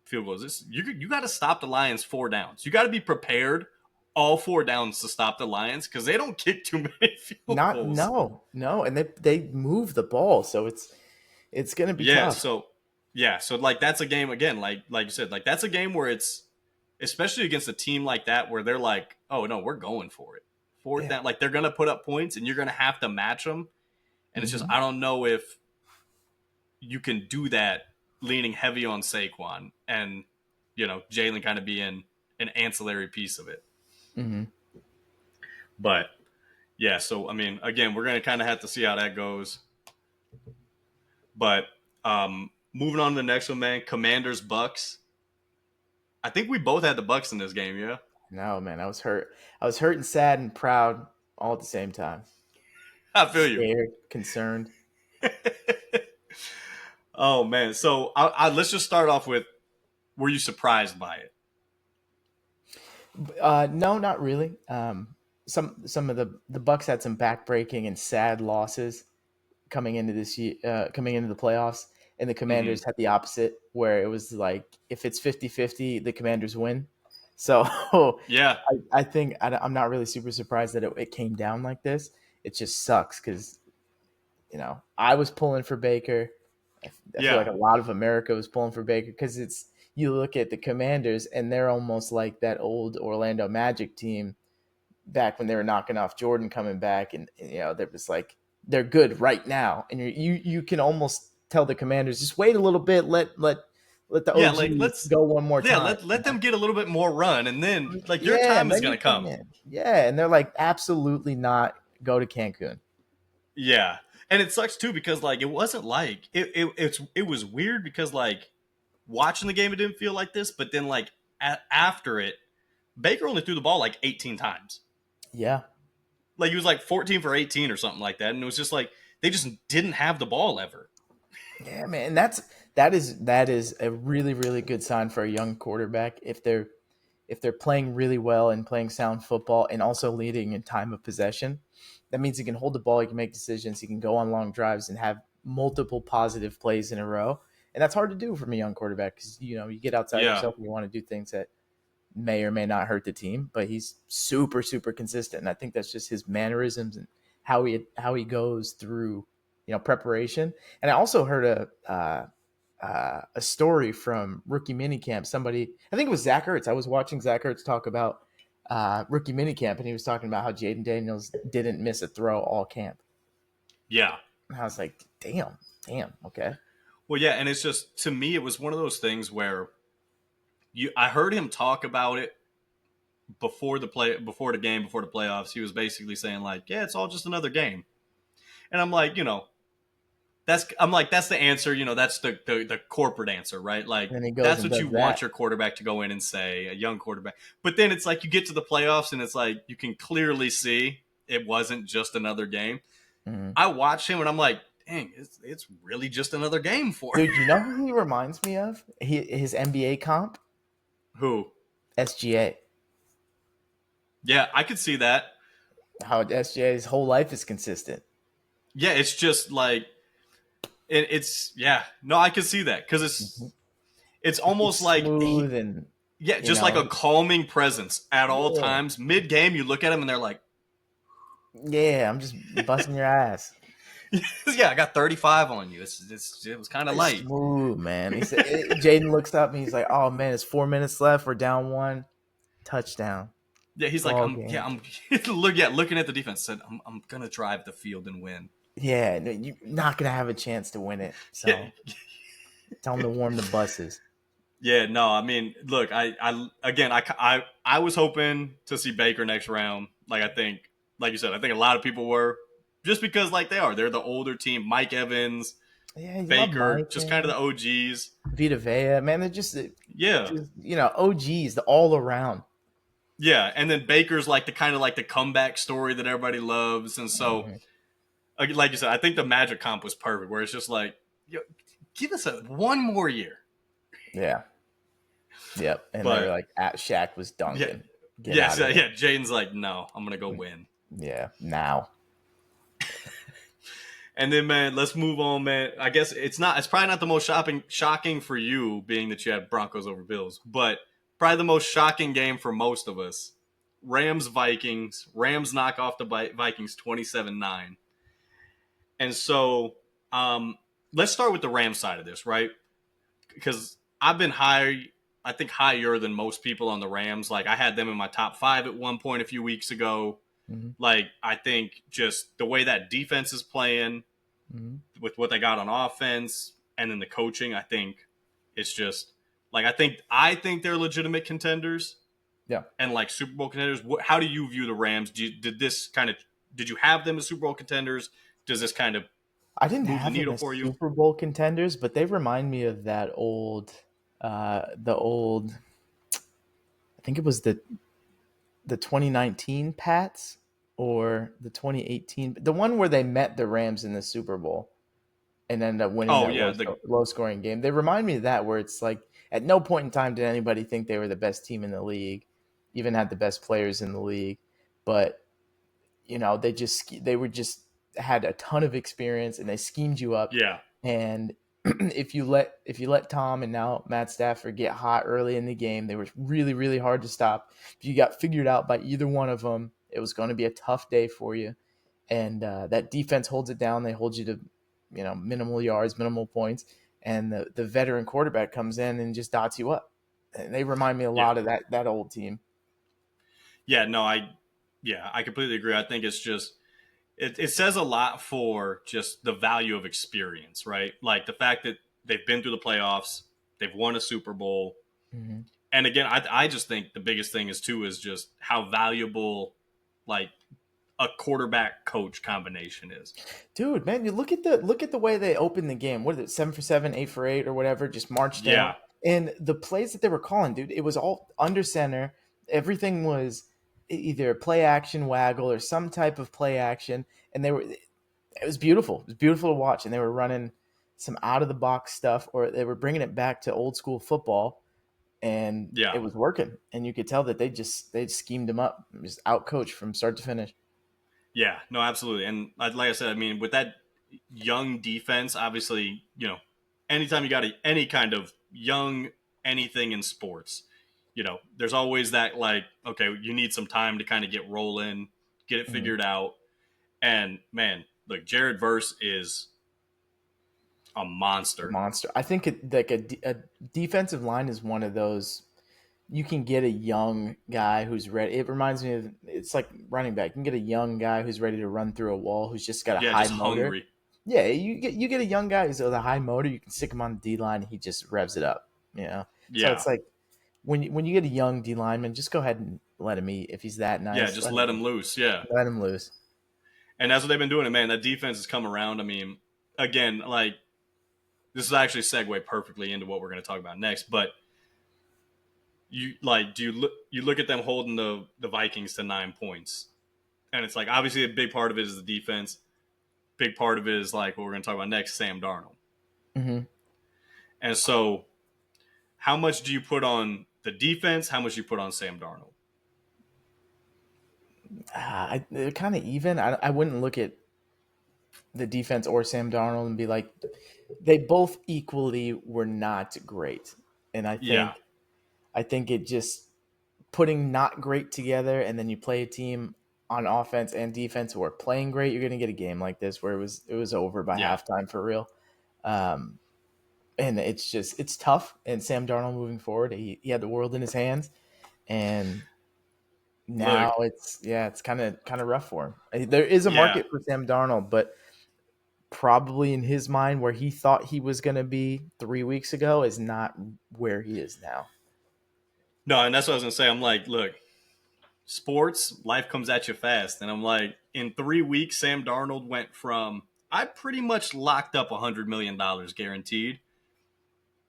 field goals. You got to stop the Lions 4 downs. You got to be prepared all 4 downs to stop the Lions because they don't kick too many field Not goals. no, and they move the ball, so it's gonna be Yeah, tough. so like that's a game again, like you said, like that's a game where it's especially against a team like that where they're like, oh no, we're going for it. Fourth Yeah. down, like they're gonna put up points and you're gonna have to match them. And it's just Hmm. I don't know if you can do that leaning heavy on Saquon and Jalen kind of being an ancillary piece of it. Hmm. But yeah, so I mean, again, we're gonna kind of have to see how that goes. But moving on to the next one, man, Commanders Bucks. I think we both had the Bucks in this game, yeah. No, man, I was hurt. I was hurt and sad and proud all at the same time. I feel you. Scared, concerned. Oh man, so let's just start off with: were you surprised by it? No, not really. Some of the Bucks had some backbreaking and sad losses coming into this year, coming into the playoffs, and the Mm-hmm. Commanders had the opposite, where it was like if it's 50-50, the Commanders win. So Yeah, I think I'm not really super surprised that it came down like this. It just sucks because I was pulling for Baker. I feel like yeah, a lot of America was pulling for Baker because you look at the Commanders and they're almost like that old Orlando Magic team back when they were knocking off Jordan coming back, and there was like they're good right now, and you can almost tell the Commanders just wait a little bit, let the yeah. Like OGs go one more yeah, time. let them get a little bit more run, and then like your Yeah, time and is then you gonna come come. in. Yeah, and they're like absolutely not go to Cancun. Yeah, and it sucks too because like it wasn't like it was weird because like watching the game it didn't feel like this, but then like after it, Baker only threw the ball like 18 times. Yeah, Like he was like 14 for 18 or something like that, and it was just like they just didn't have the ball ever. yeah, man. That is a really really good sign for a young quarterback if they're if they're playing really well and playing sound football and also leading in time of possession, that means he can hold the ball, he can make decisions, he can go on long drives and have multiple positive plays in a row. And that's hard to do from a young quarterback because, you get outside Yeah. yourself and you want to do things that may or may not hurt the team, but he's super, super consistent. And I think that's just his mannerisms and how he goes through, preparation. And I also heard a story from rookie minicamp. Somebody, I think it was Zach Ertz. I was watching Zach Ertz talk about rookie minicamp, and he was talking about how Jaden Daniels didn't miss a throw all camp. Yeah. And I was like, damn, okay. Well, yeah, and it's just, to me, it was one of those things where I heard him talk about it before the game, before the playoffs. He was basically saying like, yeah, it's all just another game. And I'm like, that's the answer, that's the corporate answer, right? Like, And then he goes that's and what you does want that. your quarterback to go in and say, a young quarterback. But then it's like you get to the playoffs and it's like you can clearly see it wasn't just another game. Mm-hmm. I watch him and I'm like, dang, it's really just another game for him. Dude, you know who he reminds me of? His NBA comp? Who? SGA. Yeah, I could see that. How SGA's whole life is consistent. Yeah, it's just like it's yeah. No, I can see that because it's almost It's like smooth and just like a calming presence at all yeah. times. Mid game, you look at him and they're like, Yeah, I'm just busting your ass. yeah, I got 35 on you. It was kind of It's light. smooth, man. He said Jaden looks up and he's like, "Oh man, it's 4 minutes left. We're down one. Touchdown. Yeah, he's like, Ball game." I'm looking at the defense. Said, I'm gonna drive the field and win. Yeah, no, you're not gonna have a chance to win it. So Yeah, tell him to warm the buses. yeah. No, I mean, look, I was hoping to see Baker next round. Like you said, I think a lot of people were, just because they're the older team. Mike Evans, Yeah, you love Baker, Mike just kind of and the OGs. Vita Vea. Man, they're just Yeah, OGs, the all around. yeah. And then Baker's like the comeback story that everybody loves, and so. Mm-hmm. Like you said, I think the Magic comp was perfect, where it's just like, give us one more year. Yeah. Yep. And they But were like, at Shaq was yeah, dunking. yeah. Jaden's like, no, I'm gonna go win. Yeah. Now. And then, man, let's move on, man. I guess it's probably not the most shocking for you, being that you had Broncos over Bills, but probably the most shocking game for most of us. Rams Vikings. Rams knock off the Vikings 27-9. And so, let's start with the Rams side of this, right? Because I've been I think higher than most people on the Rams. Like, I had them in my top 5 at one point a few weeks ago. Mm-hmm. Like, I think just the way that defense is playing, Mm-hmm. with what they got on offense, and then the coaching, I think it's just like I think they're legitimate contenders. Yeah. And like Super Bowl contenders. How do you view the Rams? Did you have them as Super Bowl contenders? Does this kind of I didn't move the have them needle as for you? Super Bowl contenders, but they remind me of that the old, I think it was the 2019 Pats or the 2018, the one where they met the Rams in the Super Bowl and ended up winning Oh that yeah, low scoring game. They remind me of that, where it's like at no point in time did anybody think they were the best team in the league, even had the best players in the league, but they were just had a ton of experience and they schemed you up. yeah, And if you let Tom and now Matt Stafford get hot early in the game, they were really, really hard to stop. If you got figured out by either one of them, it was going to be a tough day for you. And that defense holds it down. They hold you to minimal yards, minimal points, and the veteran quarterback comes in and just dots you up. And they remind me a yeah, lot of that old team. yeah. No, I completely agree. I think it's just it says a lot for just the value of experience, right? Like the fact that they've been through the playoffs, they've won a Super Bowl. Mm-hmm. And again, I just think the biggest thing is just how valuable like a quarterback coach combination is. Dude, man, you look at the way they opened the game. What is it, 7 for 7, 8 for 8, or whatever? Just marched down. Yeah, And the plays that they were calling, dude, it was all under center. Everything was either play action waggle or some type of play action, and it was beautiful. It was beautiful to watch, and they were running some out of the box stuff, or they were bringing it back to old school football. and Yeah. it was working. And you could tell that they schemed him up, just out coached from start to finish. Yeah, no, absolutely. And like I said, I mean, with that young defense, obviously, anytime you got any kind of young anything in sports, there's always that like, okay, you need some time to kind of get rolling, get it Mhm. figured out. And man, look, Jared Verse is a monster. Monster. I think like a defensive line is one of those you can get a young guy who's ready. It reminds me of it's like running back. You can get a young guy who's ready to run through a wall, who's just got a Yeah, high just motor. hungry. Yeah, you get a young guy who's with a high motor. You can stick him on the D line, and he just revs it up. So Yeah. it's like when you get a young D lineman, just go ahead and let him eat. If he's that Yeah, nice, just let him loose. Yeah. let him loose. And that's what they've been doing. And man, that defense has come around. I mean, again, like this is actually segue perfectly into what we're going to talk about next. But you look at them holding the Vikings to 9 points, and it's like obviously a big part of it is the defense. Big part of it is like what we're going to talk about next, Sam Darnold. Mm-hmm. And so, how much do you put on the defense? How much do you put on Sam Darnold? They're kind of even. I wouldn't look at the defense or Sam Darnold and be like, they both equally were not great. And Yeah, I think it just putting not great together, and then you play a team on offense and defense who are playing great, you're going to get a game like this where it was over by yeah, halftime for real. Um, and it's tough. And Sam Darnold moving forward, he had the world in his hands, and look, now it's kind of rough for him. There is a yeah. market for Sam Darnold, but probably in his mind where he thought he was going to be 3 weeks ago is not where he is now. No, and that's what I was going to say. I'm like, look, sports, life comes at you fast. And I'm like, in 3 weeks, Sam Darnold went from, I pretty much locked up $100 million guaranteed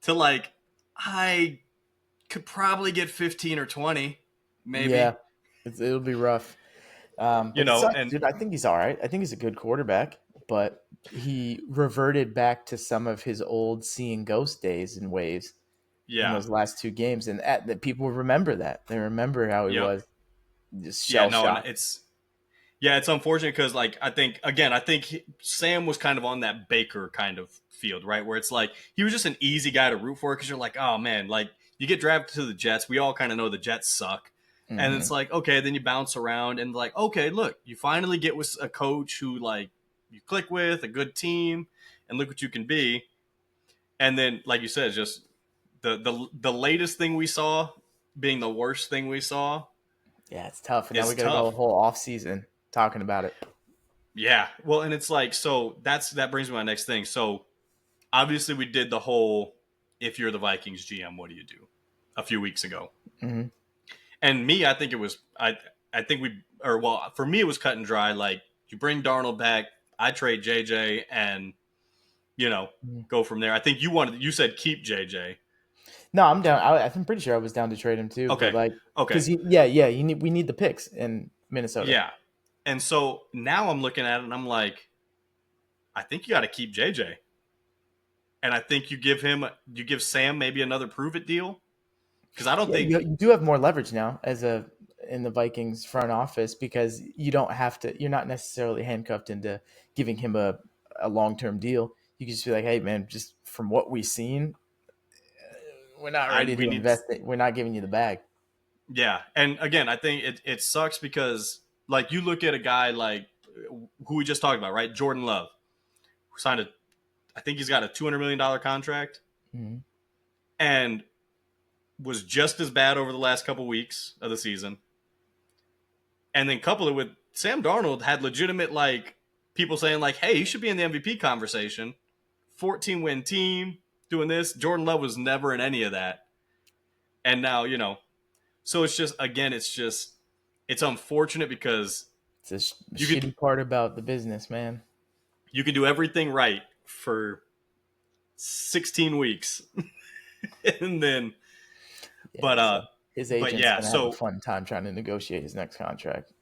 to like, I could probably get 15 or 20, Yeah, maybe, it'll be rough. But it sucks, and dude. I think he's all right. I think he's a good quarterback, but he reverted back to some of his old seeing ghost days and ways in yeah, those last two games, and that people remember that. They remember how he yep. was just Yeah, shell no, and shocked. it's unfortunate because like I think Sam was kind of on that Baker kind of field, right? Where it's like he was just an easy guy to root for because you're like, oh man, like you get drafted to the Jets. We all kind of know the Jets suck. And Hmm. it's like, okay, then you bounce around and like, okay, look, you finally get with a coach who like you click with, a good team, and look what you can be. And then, like you said, just the latest thing we saw being the worst thing we saw Yeah, it's tough. And now is we got to go a tough. whole off season talking about it. Yeah. Well, and it's like, so that brings me to my next thing. So obviously we did the whole if you're the Vikings GM, what do you do a few weeks ago? Hmm. And me, I think it was I think we or well, for me it was cut and dry. Like you bring Darnold back, I trade JJ and, you know, go from there. I think you said keep JJ. No, I'm down. I'm pretty sure I was down to trade him too, but Okay. like, Okay. because we need the picks in Minnesota. Yeah. And so now I'm looking at it and I'm like, I think you got to keep JJ. And I think you give Sam maybe another prove it deal because I don't Yeah, think you do have more leverage now as a in the Vikings front office because you don't have to. You're not necessarily handcuffed into giving him a long term deal. You can just be like, hey man, just from what we've seen, we're not I ready we to need invest it. We're not giving you the bag. yeah. And again, I think it sucks because like you look at a guy like who we just talked about, right? Jordan Love who signed a I think he's got a $200 million contract Mm-hmm. and was just as bad over the last couple weeks of the season. And then couple it with Sam Darnold had legitimate like people saying like, "Hey, he should be in the MVP conversation." 14-win team doing this. Jordan Love was never in any of that. And now, so it's just again, it's unfortunate because It's a you could shitty part about the business, man. you can do everything right for 16 weeks and then Yeah, but so his but agent's yeah, gonna have a so fun time trying to negotiate his next contract.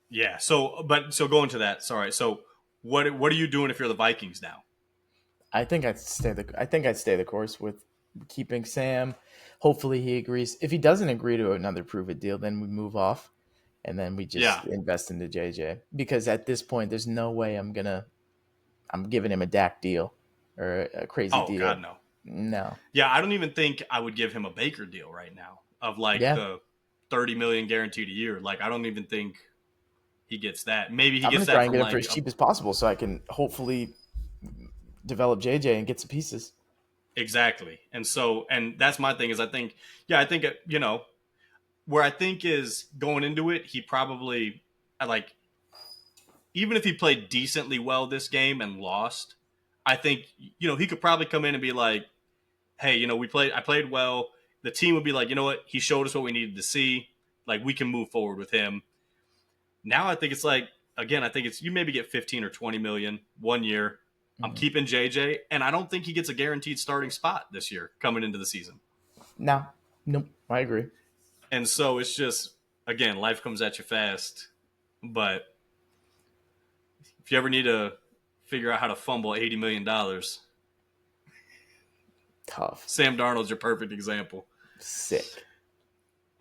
yeah, so going to that, sorry. So what are you doing if you're the Vikings now? I think I'd stay the course with keeping Sam. hopefully he agrees. If he doesn't agree to another prove it deal, then we move off and then we Yeah. just invest into JJ. Because at this point, there's no way I'm giving him a Dak deal or a crazy Oh deal. God, no. No. Yeah, I don't even think I would give him a Baker deal right now of like Yeah. the 30 million guaranteed a year. Like I don't even think he gets that. Maybe he I'm gets gonna try that and from get him for like as a, cheap as possible so I can hopefully develop JJ and get some pieces. exactly. And that's my thing is I think yeah, I think where I think is going into it, he probably like even if he played decently well this game and lost, I think he could probably come in and be like, "Hey, I played well." The team would be like, "You know what? He showed us what we needed to see. Like we can move forward with him." Now I think it's like again, I think it's you maybe get 15 or 20 million 1 year. I'm Mm-hmm. keeping JJ, and I don't think he gets a guaranteed starting spot this year coming into the season. No, nope, I agree. And so it's just again, life comes at you fast. But if you ever need to figure out how to fumble $80 million, Tough, Sam Darnold's your perfect example. sick.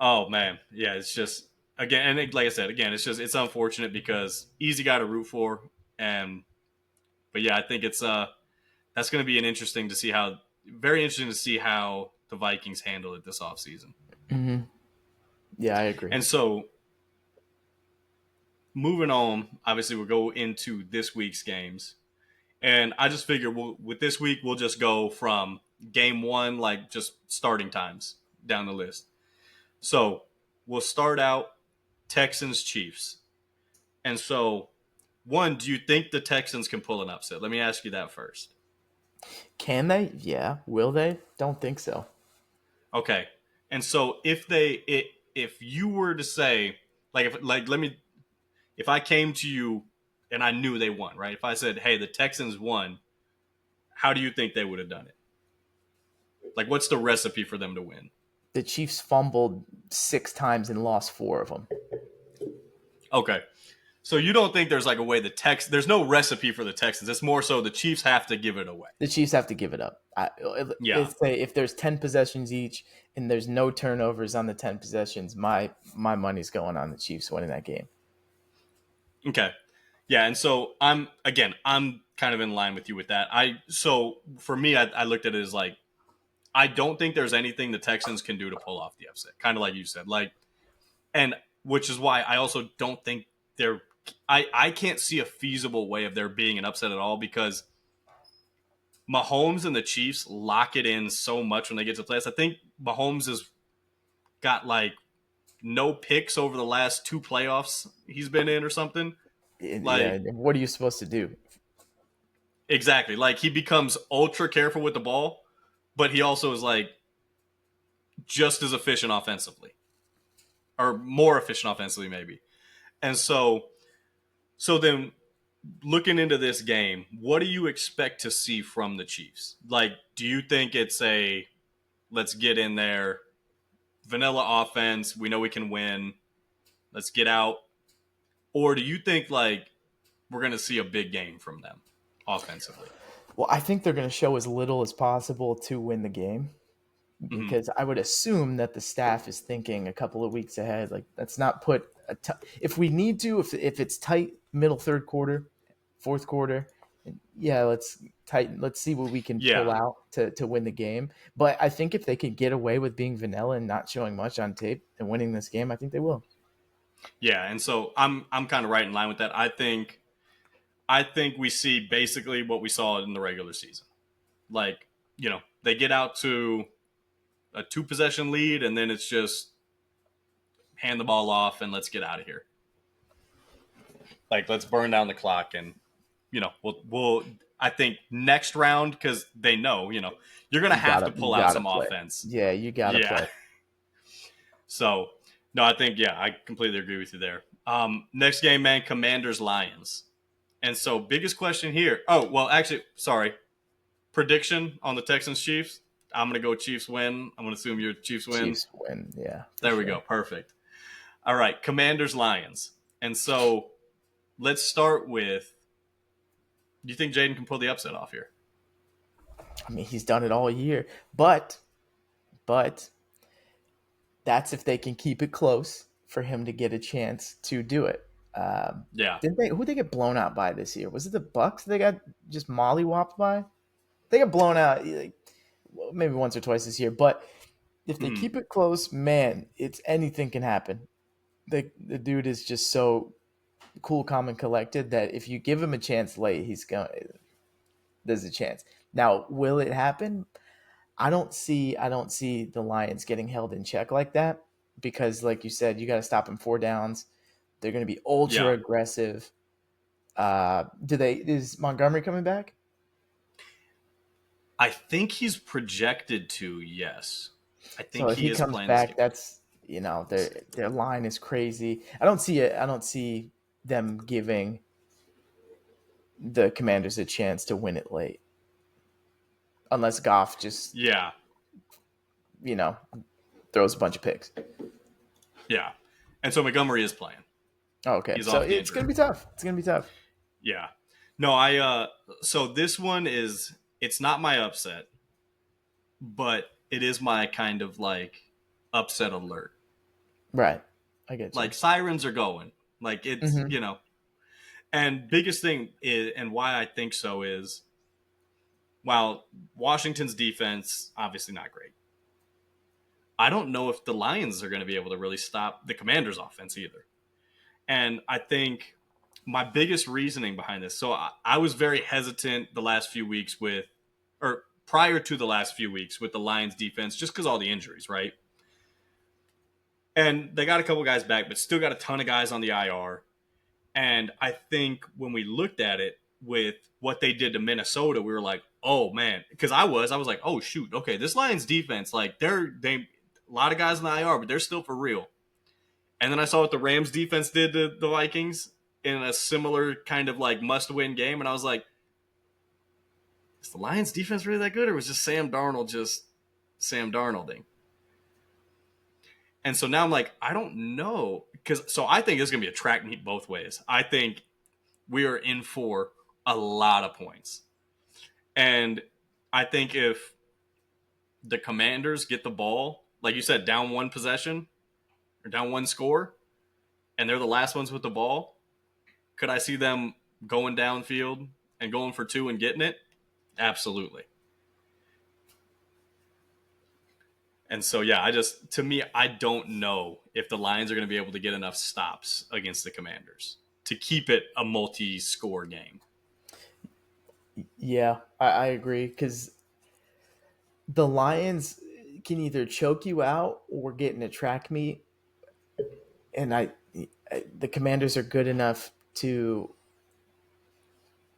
Oh man, yeah, it's just again, and like I said, again, it's unfortunate because easy guy to root for, and but yeah, I think it's that's going to be an interesting to see how very interesting to see how the Vikings handle it this offseason. Mm-hmm. Yeah, I agree. And so moving on, obviously we'll go into this week's games. And I just figure with this week, we'll just go from game one, like just starting times down the list. So we'll start out Texans Chiefs. And so, one, do you think the Texans can pull an upset? Let me ask you that first. Can they? Yeah. Will they? Don't think so. Okay. And so if you were to say if I came to you and I knew they won, right? If I said, "Hey, the Texans won," how do you think they would have done it? Like what's the recipe for them to win? The Chiefs fumbled 6 times and lost 4 of them. Okay. So you don't think there's like a way there's no recipe for the Texans. It's more so the Chiefs have to give it away. The Chiefs have to give it up. Yeah. If there's 10 possessions each and there's no turnovers on the 10 possessions, my money's going on the Chiefs winning that game. Okay. Yeah, and so I'm kind of in line with you with that. So for me, I looked at it as like I don't think there's anything the Texans can do to pull off the upset. Kind of like you said, like, and which is why I also don't think they're. I can't see a feasible way of there being an upset at all because Mahomes and the Chiefs lock it in so much when they get to playoffs. I think Mahomes has got like no picks over the last 2 playoffs he's been in or something. Yeah, Like what are you supposed to do? exactly, like he becomes ultra careful with the ball, but he also is like just as efficient offensively or more efficient offensively maybe. And so then looking into this game, what do you expect to see from the Chiefs? Like, do you think it's a let's get in there, vanilla offense, we know we can win, let's get out? Or do you think like we're going to see a big game from them offensively? Well, I think they're going to show as little as possible to win the game Mm-hmm. because I would assume that the staff is thinking a couple of weeks ahead. Like, let's not put if we need to, if it's tight middle third quarter, fourth quarter, yeah, let's tighten. Let's see what we can pull Yeah. out to win the game. But I think if they can get away with being vanilla and not showing much on tape and winning this game, I think they will. Yeah, and so I'm kind of right in line with that. I think we see basically what we saw in the regular season. Like, they get out to a 2 possession lead and then it's just hand the ball off and let's get out of here. Like let's burn down the clock and we'll I think next round cuz they know, you're going to have to You pull out gotta some play. offense. Yeah, you gotta Yeah. play. So, no, I think I completely agree with you there. Next game, man, Commanders Lions. And so, biggest question here. Oh, well, actually, sorry. Prediction on the Texans Chiefs. I'm going to go Chiefs win. I'm going to assume your Chiefs win. Chiefs win. Yeah, for There we sure. go. Perfect. All right. Commanders Lions. And so, let's start with do you think Jaden can pull the upset off here? I mean, he's done it all year, but that's if they can keep it close for him to get a chance to do it. Yeah. Didn't they? Who they get blown out by this year? Was it the Bucks? They got just mollywopped by. They got blown out like, maybe once or twice this year. But if they Mhm. keep it close, man, it's anything can happen. The dude is just so cool, calm, and collected that if you give him a chance late, he's going. There's a chance. Now, will it happen? I don't see the Lions getting held in check like that because, like you said, you got to stop them 4 downs. They're going to be ultra Yeah. aggressive. Is Montgomery coming back? I think he's projected to, yes. I So think if he he is comes playing this back, game. that's their line is crazy. I don't see it. I don't see them giving the Commanders a chance to win it late, unless Goff just Yeah. you know throws a bunch of picks. Yeah. And so Montgomery is playing. Oh, okay, He's so off the it's injury gonna be report. tough. It's gonna be tough. Yeah. No, so this one is it's not my upset, but it is my kind of like upset alert. Right, I get you. Like sirens are going. Like it's, Hmm. and biggest thing is and why I think so is while Washington's defense obviously not great. I don't know if the Lions are going to be able to really stop the Commanders' offense either. And I think my biggest reasoning behind this, so I was very hesitant the last few weeks or prior to the last few weeks with the Lions defense, just because all the injuries, right? And they got a couple guys back, but still got a ton of guys on the IR. And I think when we looked at it with what they did to Minnesota, we were like, oh man, because I was like, oh shoot, okay, this Lions defense, like they a lot of guys on the IR, but they're still for real. And then I saw what the Rams defense did to the Vikings in a similar kind of like must-win game, and I was like, is the Lions defense really that good, or was just Sam Darnold just Sam Darnolding? And so now I'm like, I don't know, because so I think it's gonna be a track meet both ways. I think we are in for a lot of points, and I think if the Commanders get the ball, like you said, down one possession or down one score, and they're the last ones with the ball, could I see them going downfield and going for two and getting it? Absolutely. And so, yeah, to me, I don't know if the Lions are going to be able to get enough stops against the Commanders to keep it a multi score game. Yeah, I agree because the Lions can either choke you out or get in a track meet, and the Commanders are good enough to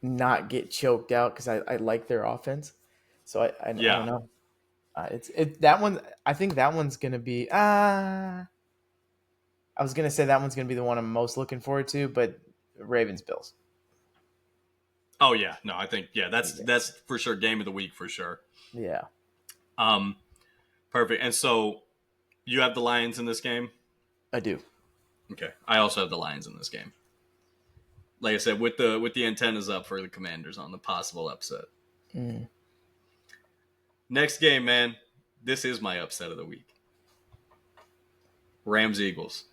not get choked out because I like their offense. So I don't Yeah. know. It's it that one. I think that one's gonna be. I was gonna say that one's gonna be the one I'm most looking forward to, but Ravens Bills. Oh, yeah. No, I think, yeah, that's Yeah, that's for sure game of the week for sure. yeah, Um, Perfect. And so you have the Lions in this game? I do. Okay. I also have the Lions in this game. Like I said, with the antennas up for the Commanders on the possible upset. Mm. Next game, man. This is my upset of the week. Rams Eagles.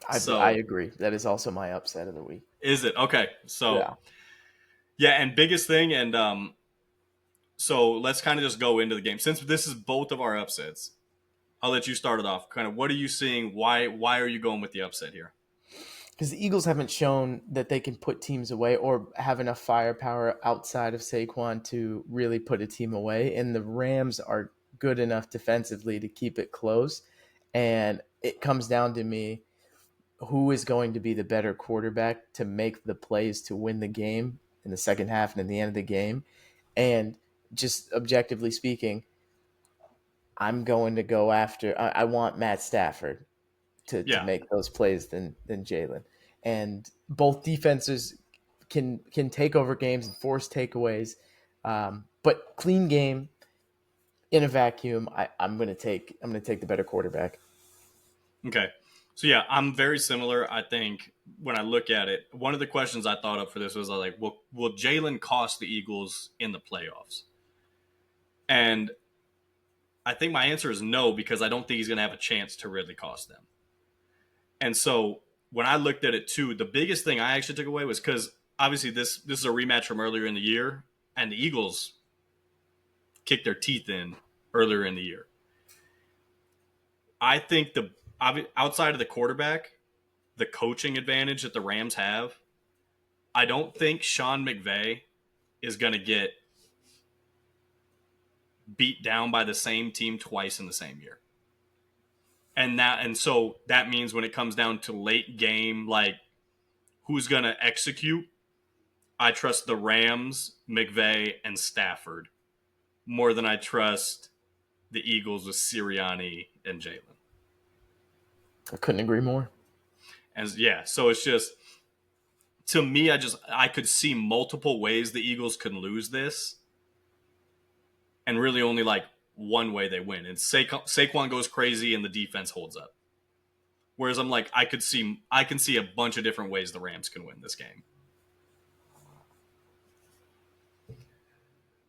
I So agree. That is also my upset of the week. is it okay? So Yeah, yeah, and biggest thing, and so let's kind of just go into the game since this is both of our upsets. I'll let you start it off. Kind of, what are you seeing? Why are you going with the upset here? because the Eagles haven't shown that they can put teams away or have enough firepower outside of Saquon to really put a team away, and the Rams are good enough defensively to keep it close. And it comes down to me who is going to be the better quarterback to make the plays to win the game in the second half and in the end of the game. And just objectively speaking, I'm going to go after. I want Matt Stafford to Yeah. make those plays than Jalen. And both defenses can take over games and force takeaways, but clean game in a vacuum. I'm going to take the better quarterback. Okay. So yeah, I'm very similar. I think when I look at it, one of the questions I thought of for this was like, will Jalen cost the Eagles in the playoffs? And I think my answer is no, because I don't think he's going to have a chance to really cost them. And so when I looked at it too, the biggest thing I actually took away was because obviously this is a rematch from earlier in the year, and the Eagles kicked their teeth in earlier in the year. I think outside of the quarterback, the coaching advantage that the Rams have, I don't think Sean McVay is going to get beat down by the same team twice in the same year. And so that means when it comes down to late game, like who's going to execute, I trust the Rams, McVay, and Stafford more than I trust the Eagles with Sirianni and Jalen. I couldn't agree more. And yeah, so it's just, to me, I could see multiple ways the Eagles could lose this, and really only like one way they win. And Saquon goes crazy and the defense holds up. Whereas I'm like, I can see a bunch of different ways the Rams can win this game.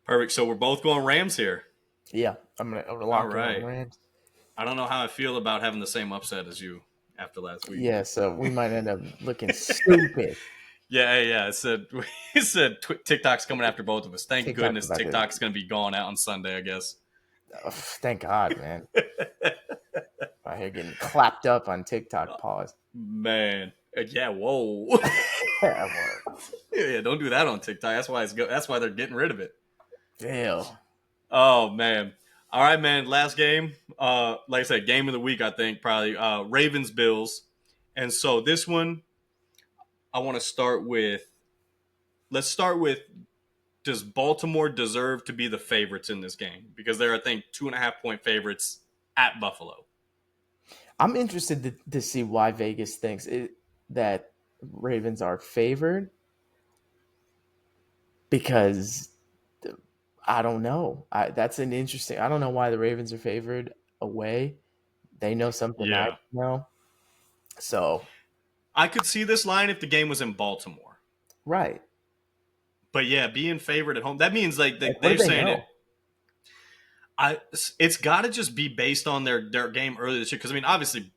Perfect. So we're both going Rams here. Yeah, I'm gonna lock in on Rams. I don't know how I feel about having the same upset as you after last week. Yeah, so we might end up looking stupid. Yeah. It said TikTok's coming after both of us. Thank goodness TikTok's going to be gone out on Sunday, I guess. Oh, thank God, man. Out here getting clapped up on TikTok. Pause. Man. Yeah, whoa. Yeah, don't do that on TikTok. That's why they're getting rid of it. Damn. Oh, man. All right, man. Last game. Like I said, game of the week, I think, probably. Ravens-Bills. And so this one, I want to start with, does Baltimore deserve to be the favorites in this game? Because they're, I think, 2.5-point favorites at Buffalo. I'm interested to see why Vegas thinks that Ravens are favored, because I don't know. That's an interesting. I don't know why the Ravens are favored away. They know something I know. So I could see this line if the game was in Baltimore. Right. But yeah, being favored at home, that means like they're saying it. It's got to just be based on their game earlier this year. Because, I mean, obviously,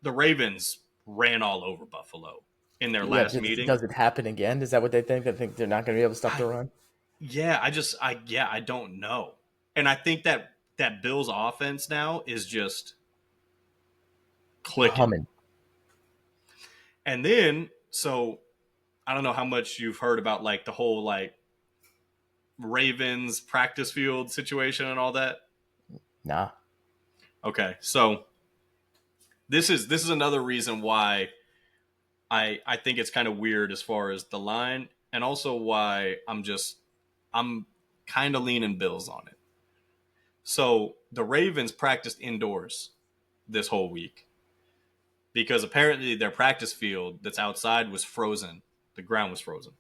the Ravens ran all over Buffalo in their last meeting. Does it happen again? Is that what they think? They think they're not going to be able to stop the run? Yeah, I don't know. And I think that Bills offense now is just clicking. Humming. And then, so I don't know how much you've heard about like the whole like Ravens practice field situation and all that. Nah. Okay, so this is another reason why I think it's kind of weird as far as the line, and also why I'm kind of leaning Bills on it. So the Ravens practiced indoors this whole week because apparently their practice field that's outside was frozen. The ground was frozen.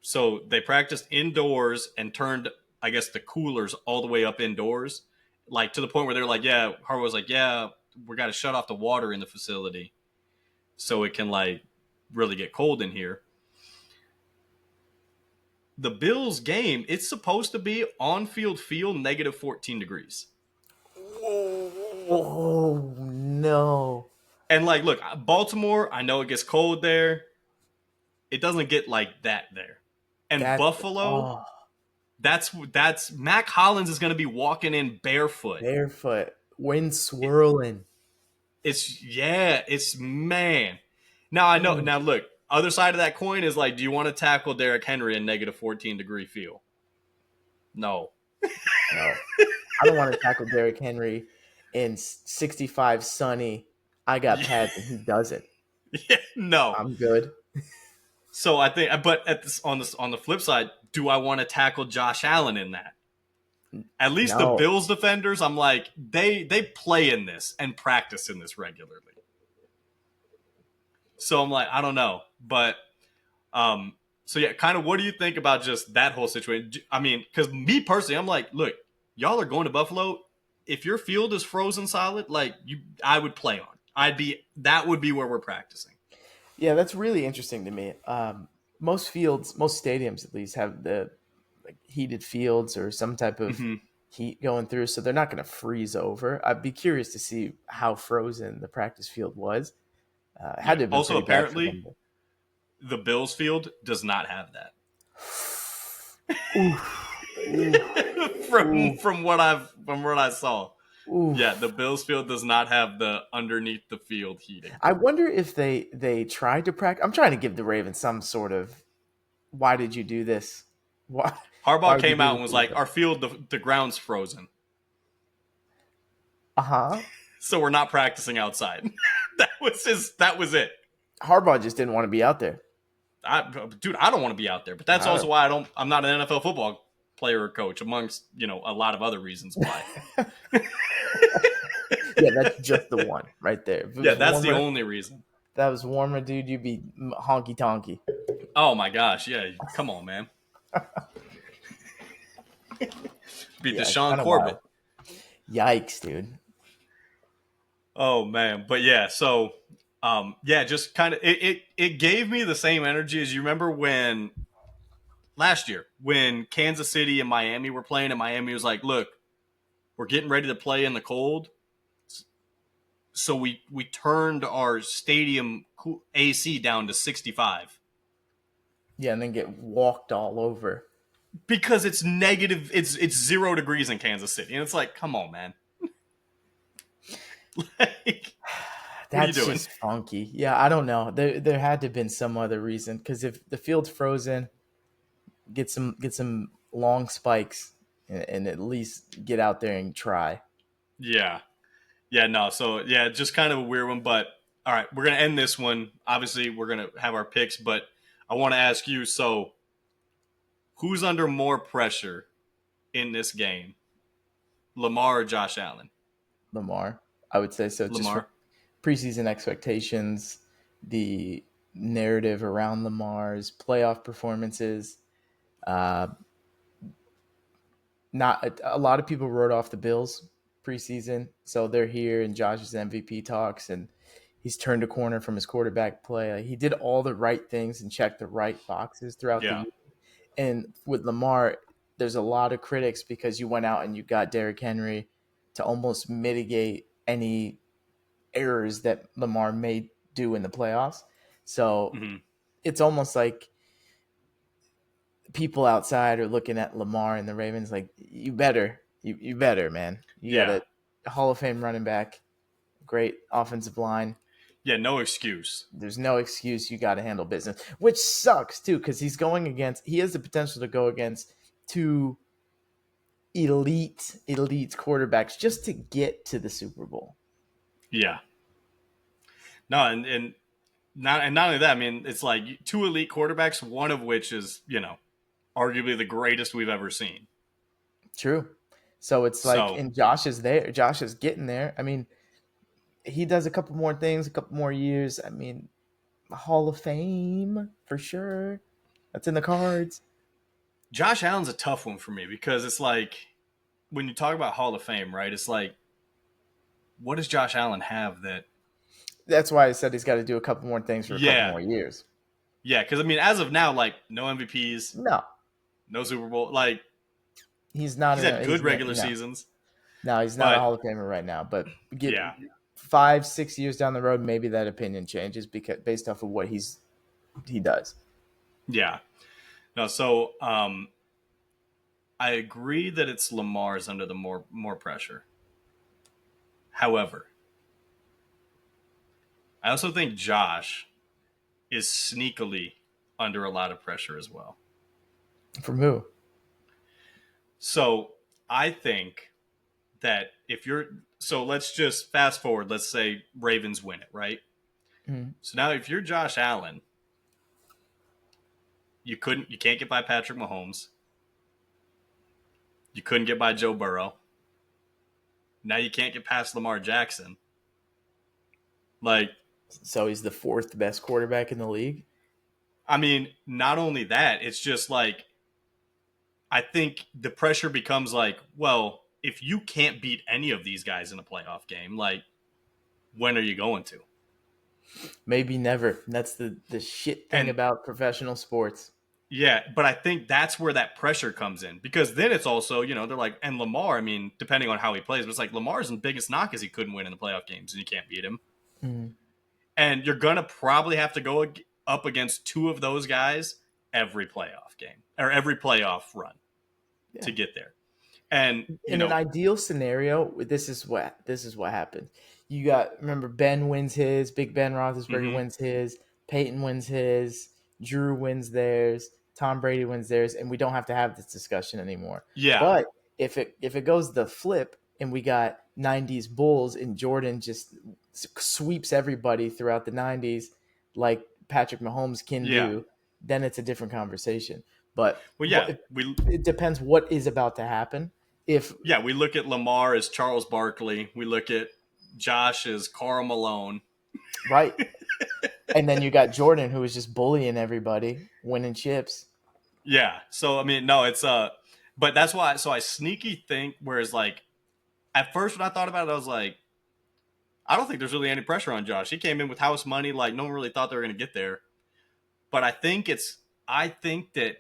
So they practiced indoors and turned, I guess, the coolers all the way up indoors, like to the point where they're like, yeah, Harbaugh was like, yeah, we got to shut off the water in the facility so it can like really get cold in here. The Bills game, it's supposed to be on-field negative 14 degrees. Oh, no. And like, look, Baltimore, I know it gets cold there. It doesn't get like that there. And Buffalo, that's Mac Hollins is going to be walking in barefoot. Wind swirling. It's man. Now I know. Now look, other side of that coin is like, do you want to tackle Derrick Henry in negative 14-degree feel? No. I don't want to tackle Derrick Henry in 65 sunny. I got pads and he doesn't. Yeah, no. I'm good. So I think, but on the flip side, do I want to tackle Josh Allen in that? At least the Bills defenders, I'm like, they play in this and practice in this regularly. So I'm like, I don't know. But, so yeah, kind of what do you think about just that whole situation? I mean, because me personally, I'm like, look, y'all are going to Buffalo. If your field is frozen solid, like I would play on. That would be where we're practicing. Yeah, that's really interesting to me. Most stadiums at least have the like heated fields or some type of heat going through, so they're not going to freeze over. I'd be curious to see how frozen the practice field was. It had Yeah. to have been Also, pretty bad for apparently, them. the Bills field does not have that. Oof, oof, oof, From what I saw. Yeah, the oof. Bills field does not have the underneath the field heating. I wonder if they tried to practice. I'm trying to give the Ravens some sort of, why did you do this? Why Harbaugh why would you came do out this and was to like, yourself? "Our field, the ground's frozen, Uh-huh. so we're not practicing outside." That was it. Harbaugh just didn't want to be out there. Dude, I don't want to be out there, but that's I also don't. why I'm not an NFL football player or coach, amongst a lot of other reasons why. Yeah, that's just the one right there. If it Yeah, was that's the warmer, only reason. that was warmer, dude, you'd be honky tonky. Oh my gosh, yeah, come on, man, beat Yeah, it's Deshaun kind of wild. Corbett. Yikes, dude. Oh man, but yeah, so yeah, just kind of it gave me the same energy as you remember when last year when Kansas City and Miami were playing, and Miami was like, "Look, we're getting ready to play in the cold." So we turned our stadium AC down to 65 Yeah, and then get walked all over. because it's negative. It's 0 degrees in Kansas City, and it's like, come on, man. Like, what are you That's doing? just funky. Yeah, I don't know. There had to have been some other reason, because if the field's frozen, get some long spikes, and at least get out there and try. Yeah, yeah, no. So yeah, just kind of a weird one, but all right, we're gonna end this one. Obviously, we're gonna have our picks, but I want to ask you. So, who's under more pressure in this game, Lamar or Josh Allen? Lamar, I would say so. Just from Lamar. preseason expectations, the narrative around Lamar's playoff performances. Uh, not a lot of people wrote off the Bills preseason, so they're here in Josh's MVP talks, and he's turned a corner from his quarterback play. Like, he did all the right things and checked the right boxes throughout the Yeah. year. And with Lamar, there's a lot of critics because you went out and you got Derrick Henry to almost mitigate any errors that Lamar may do in the playoffs. So Mm-hmm. it's almost like people outside are looking at Lamar and the Ravens like, you better, man. You got Yeah. a Hall of Fame running back, great offensive line. Yeah. No excuse. There's no excuse. You got to handle business, which sucks too, because he has the potential to go against two elite quarterbacks just to get to the Super Bowl. Yeah. No, and not only that, I mean, it's like two elite quarterbacks, one of which is, arguably the greatest we've ever seen. True. So it's like, So, and Josh is there. Josh is getting there. I mean, he does a couple more things, a couple more years. I mean, Hall of Fame for sure. That's in the cards. Josh Allen's a tough one for me because it's like when you talk about Hall of Fame, right? It's like, what does Josh Allen have that? That's why I said he's got to do a couple more things for a couple Yeah, more years. yeah. Because I mean, as of now, like no MVPs, No, no Super Bowl. Like he's not he's in had a. good He's not, regular no, seasons, no, he's not a but Hall of Famer right now. But get yeah, 5, 6 years down the road, maybe that opinion changes because based off of what he does. yeah. No, so I agree that it's Lamar's under the more pressure. However, I also think Josh is sneakily under a lot of pressure as well. From who? So I think that if you're so let's just fast forward. Let's say Ravens win it, right? Mm-hmm. So now if you're Josh Allen, you can't get by Patrick Mahomes. You couldn't get by Joe Burrow. Now you can't get past Lamar Jackson. Like, So he's the fourth best quarterback in the league. I mean, not only that, it's just like I think the pressure becomes like, well, if you can't beat any of these guys in a playoff game, like, when are you going to? Maybe never. That's the shit thing And about professional sports. Yeah, but I think that's where that pressure comes in because then it's also, they're like, and Lamar, I mean, depending on how he plays, but it's like Lamar's biggest knock is he couldn't win in the playoff games and you can't beat him. Mm, And you're going to probably have to go up against two of those guys every playoff game or every playoff run yeah. to get there. And, In an ideal scenario, this is what happens. You got remember Ben wins his, Big Ben Roethlisberger mm-hmm. wins his, Peyton wins his, Drew wins theirs, Tom Brady wins theirs, and we don't have to have this discussion anymore. Yeah. But if it goes the flip and we got '90s Bulls and Jordan just sweeps everybody throughout the '90s like Patrick Mahomes can Yeah. do, then it's a different conversation. But Well, yeah. it depends what is about to happen. If We look at Lamar as Charles Barkley. We look at Josh as Karl Malone. right, and then you got Jordan who was just bullying everybody, winning chips. Yeah. So I mean, no, it's but that's why. So I sneaky think. Whereas, like at first when I thought about it, I was like, I don't think there's really any pressure on Josh. He came in with house money. Like no one really thought they were going to get there. But I think that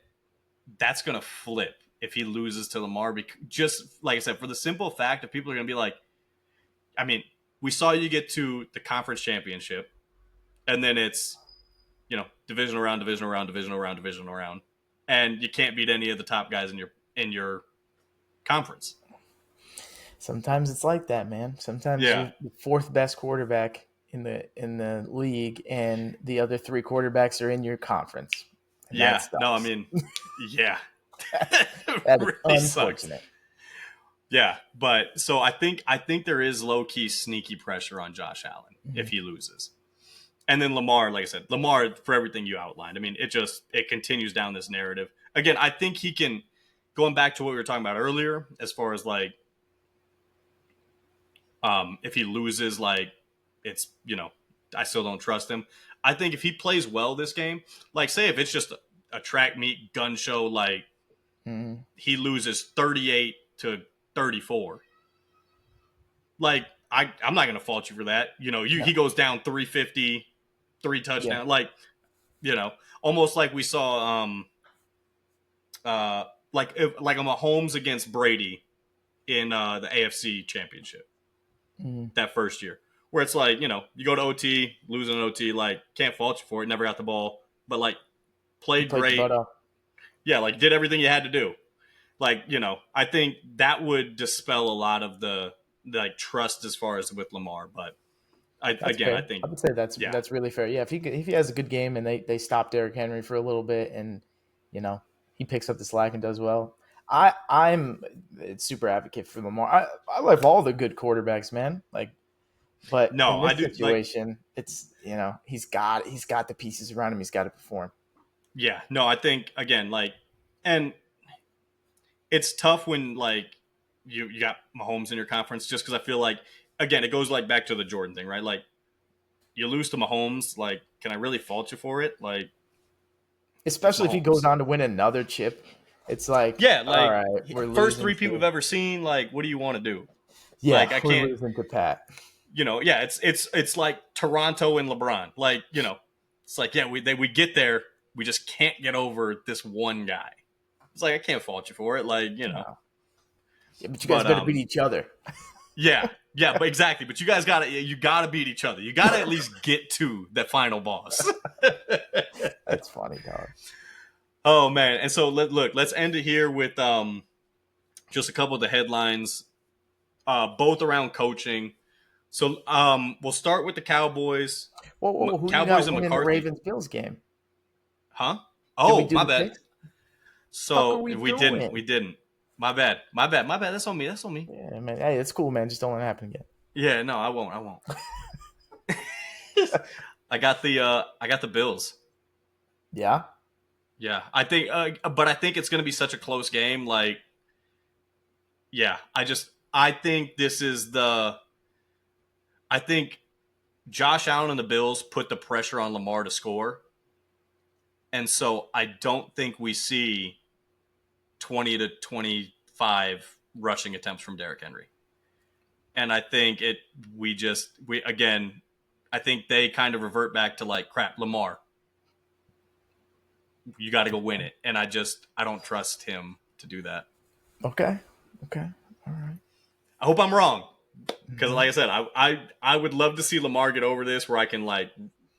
that's going to flip if he loses to Lamar. Because just like I said, for the simple fact that people are going to be like, I mean, we saw you get to the conference championship, and then it's divisional round, divisional round, divisional round, divisional round, and you can't beat any of the top guys in your conference. Sometimes it's like that, man. Sometimes Yeah, you're the fourth best quarterback in the league, and the other three quarterbacks are in your conference, and that yeah. No, I sucks. mean, yeah, That is really sucks. unfortunate. Yeah, but so I think there is low key sneaky pressure on Josh Allen if Mhm. he loses, and then Lamar, like I said, Lamar for everything you outlined. I mean, it continues down this narrative again. I think he can. Going back to what we were talking about earlier, as far as like if he loses, like it's I still don't trust him. I think if he plays well this game, like say if it's just a track meet gun show, like Mhm. he loses 38-34, like I'm not gonna fault you for that. He No, goes down 350, three yeah. touchdowns, like you know, almost like we saw uh like a Mahomes against Brady in the AFC Championship Mhm. that first year, where it's like you go to OT, losing an OT, like can't fault you for it. Never got the ball, but like You played played your great. butt off. Yeah, like did everything you had to do. Like I think that would dispel a lot of the like trust as far as with Lamar. But That's I fair. think I would say yeah, that's really fair. Yeah, if he has a good game and they stop Derrick Henry for a little bit and you know he picks up the slack and does well, I'm a super advocate for Lamar. I love all the good quarterbacks, man. Like, but no, in I this do like situation, it's he's got the pieces around him. He's got to perform. yeah, no, I think again like and it's tough when like you got Mahomes in your conference just because I feel like again it goes like back to the Jordan thing, right? Like you lose to Mahomes, like, can I really fault you for it? Like, it's Especially if he goes Mahomes. on to win another chip, it's like, Yeah, all like right, we're first losing three people we've to ever seen. Like, what do you want to do? yeah, Like, I we're can't. losing to Pat. Yeah, it's like Toronto and LeBron. Like, it's like yeah, we get there, we just can't get over this one guy. It's like I can't fault you for it. Like, No. Yeah, but you guys but better beat each other. yeah, but exactly. But you gotta beat each other. You gotta at least get to the final boss. That's funny, dog. Oh man! And so let's end it here with just a couple of the headlines, both around coaching. So we'll start with the Cowboys, Whoa, who you Cowboys got and winning the McCarthy, Ravens Bills game? huh? Did we Oh, do my the bad. picks? Fuck are So we we didn't. doing? We didn't. My bad. My bad. My bad. That's on me. That's on me. Yeah, man. Hey, it's cool, man. Just don't let it happen again. Yeah. No, I won't. I won't. I got the Bills. Yeah. Yeah, I think, but I think it's going to be such a close game. Like, yeah, I think this is the. I think Josh Allen and the Bills put the pressure on Lamar to score, and so I don't think we see 20 to 25 rushing attempts from Derrick Henry. And I think we again, I think they kind of revert back to like crap, Lamar. You got to go win it. And I don't trust him to do that. Okay. Okay. All right. I hope I'm wrong. Because Mhm. like I said, I would love to see Lamar get over this where I can like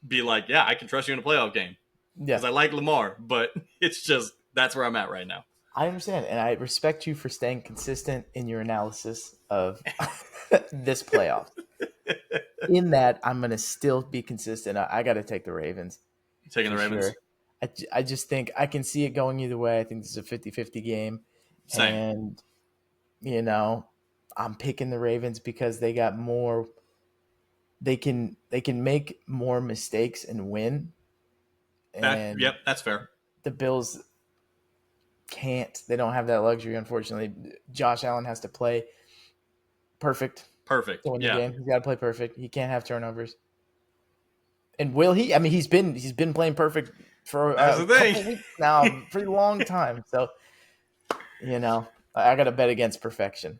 be like, yeah, I can trust you in a playoff game. Yeah, Because I like Lamar, but it's just that's where I'm at right now. I understand, and I respect you for staying consistent in your analysis of this playoff. In that, I'm going to still be consistent. I got to take the Ravens Taking the for Ravens. sure. I just think I can see it going either way. I think this is a 50-50 game. Same. And, you know, I'm picking the Ravens because they got more they can make more mistakes and win. And Yep, that's fair. the Bills can't. They don't have that luxury, unfortunately. Josh Allen has to play perfect Perfect. to win the Yeah. game. He's got to play perfect. He can't have turnovers. And will he? I mean, he's been playing perfect for That's a the thing. couple weeks now, pretty long time. So I got to bet against perfection.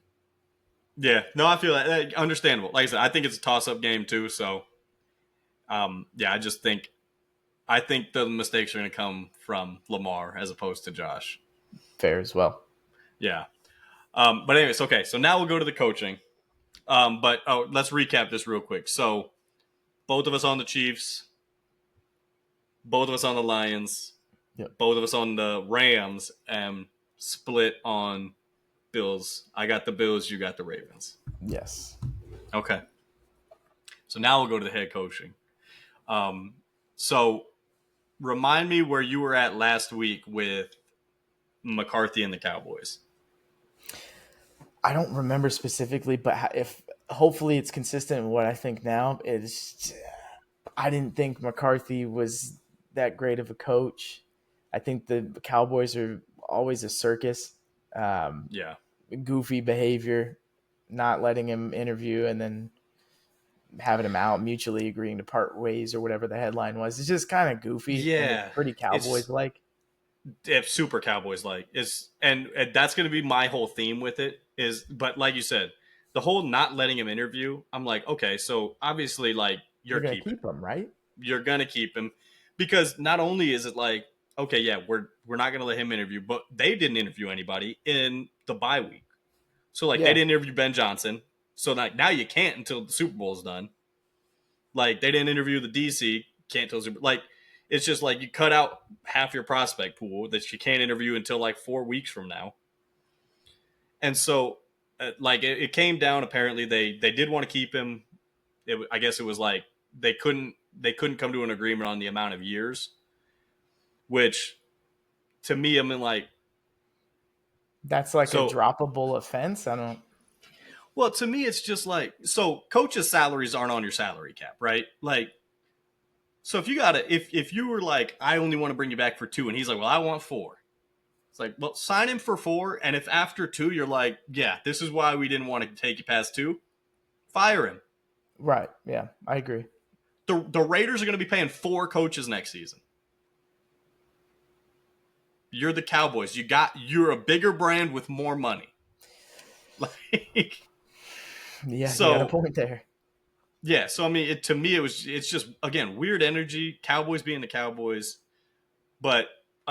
Yeah. No, I feel that understandable. Like I said, I think it's a toss up game too. So yeah, I think the mistakes are gonna come from Lamar as opposed to Josh. Fair as well. Yeah. But anyways, okay, so now we'll go to the coaching. But let's recap this real quick. So both of us on the Chiefs, both of us on the Lions, Yep. both of us on the Rams, and split on Bills. I got the Bills, you got the Ravens. Yes. Okay. So now we'll go to the head coaching. Um, so remind me where you were at last week with McCarthy and the Cowboys. I don't remember specifically, but if hopefully it's consistent with what I think now. I didn't think McCarthy was that great of a coach. I think the Cowboys are always a circus, um, Yeah. goofy behavior, not letting him interview and then having him out, mutually agreeing to part ways or whatever the headline was. It's just kind of goofy and it's Yeah. pretty Cowboys like. It's super Cowboys like. And that's going to be my whole theme with it is, but like you said, the whole not letting him interview, I'm like, okay, so obviously like They're gonna keep him, right? you're gonna keep him because not only is it like, okay, yeah, we're not gonna let him interview, but they didn't interview anybody in the bye week. So like they Yeah, didn't interview Ben Johnson. So like now you can't until the Super Bowl is done. Like they didn't interview the DC, can't till Super like it's just like you cut out half your prospect pool that you can't interview until like 4 weeks from now. And so like it came down apparently they did want to keep him. I guess it was like they couldn't come to an agreement on the amount of years, which to me I mean like that's like a so droppable offense. I don't. well to me it's just like so coaches' salaries aren't on your salary cap, right? Like so if you got to if you were like I only want to bring you back for 2 and he's like well I want 4. It's like well sign him for 4 and if after 2 you're like yeah this is why we didn't want to take you past 2, fire him. Right. Yeah, I agree. The Raiders are going to be paying 4 coaches next season. You're the Cowboys. You're a bigger brand with more money. Like Yeah, you got a so point there. yeah, so I mean to me it's just again weird energy, Cowboys being the Cowboys, but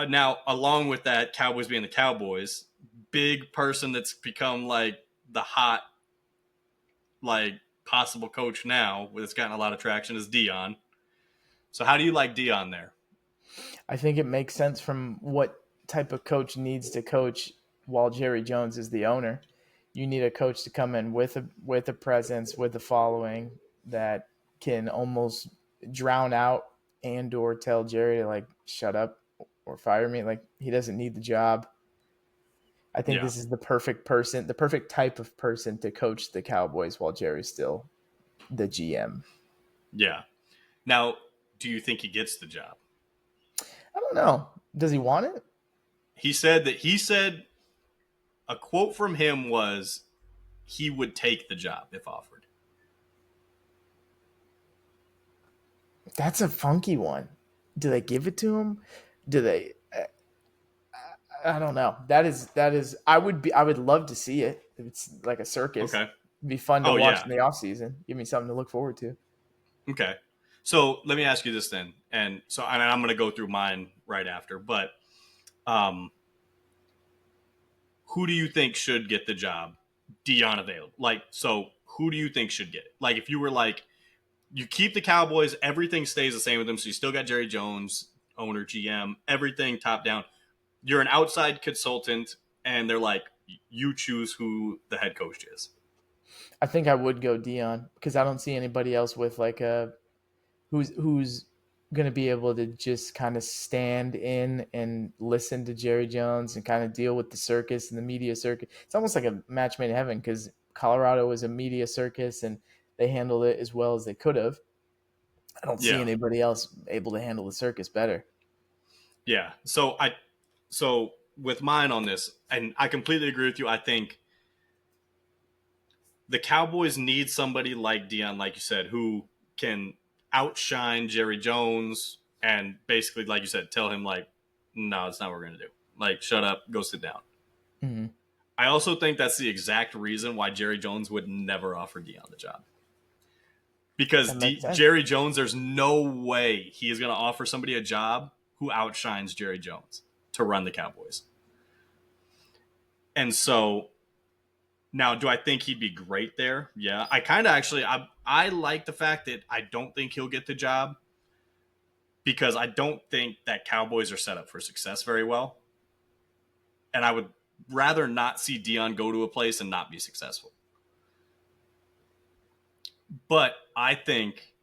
now along with that Cowboys being the Cowboys, big person that's become like the hot like possible coach now that's gotten a lot of traction is Dion. So how do you like Dion there? I think it makes sense from what type of coach needs to coach while Jerry Jones is the owner. You need a coach to come in with a presence, with a following that can almost drown out and or tell Jerry to like shut up or fire me. Like he doesn't need the job. I think Yeah. this is the perfect person, the perfect type of person to coach the Cowboys while Jerry's still the GM. Yeah. Now, do you think he gets the job? I don't know. Does he want it? He said a quote from him was he would take the job if offered. That's a funky one. Do they give it to him? Do they? I don't know. That is. I would love to see it. It's like a circus. Okay. It'd be fun to Oh watch yeah. in the off season. Give me something to look forward to. Okay. So let me ask you this then, and so I'm going to go through mine right after. But um, who do you think should get the job? Dion available. Like, so who do you think should get it? Like, if you were like, you keep the Cowboys, everything stays the same with them. So you still got Jerry Jones, owner, GM, everything top down. You're an outside consultant, and they're like, you choose who the head coach is. I think I would go Dion because I don't see anybody else with like a who's going to be able to just kind of stand in and listen to Jerry Jones and kind of deal with the circus and the media circus. It's almost like a match made in heaven because Colorado was a media circus and they handled it as well as they could have. I don't see Yeah, anybody else able to handle the circus better. yeah. So with mine on this, and I completely agree with you. I think the Cowboys need somebody like Dion, like you said, who can outshine Jerry Jones and basically, like you said, tell him like, no, it's not what we're gonna do. Like, shut up, go sit down. Mm-hmm. I also think that's the exact reason why Jerry Jones would never offer Dion the job. Because That makes sense. Jerry Jones, there's no way he is going to offer somebody a job who outshines Jerry Jones to run the Cowboys. And so now, do I think he'd be great there? Yeah, I kind of actually I like the fact that I don't think he'll get the job because I don't think that Cowboys are set up for success very well, and I would rather not see Dion go to a place and not be successful. But I think,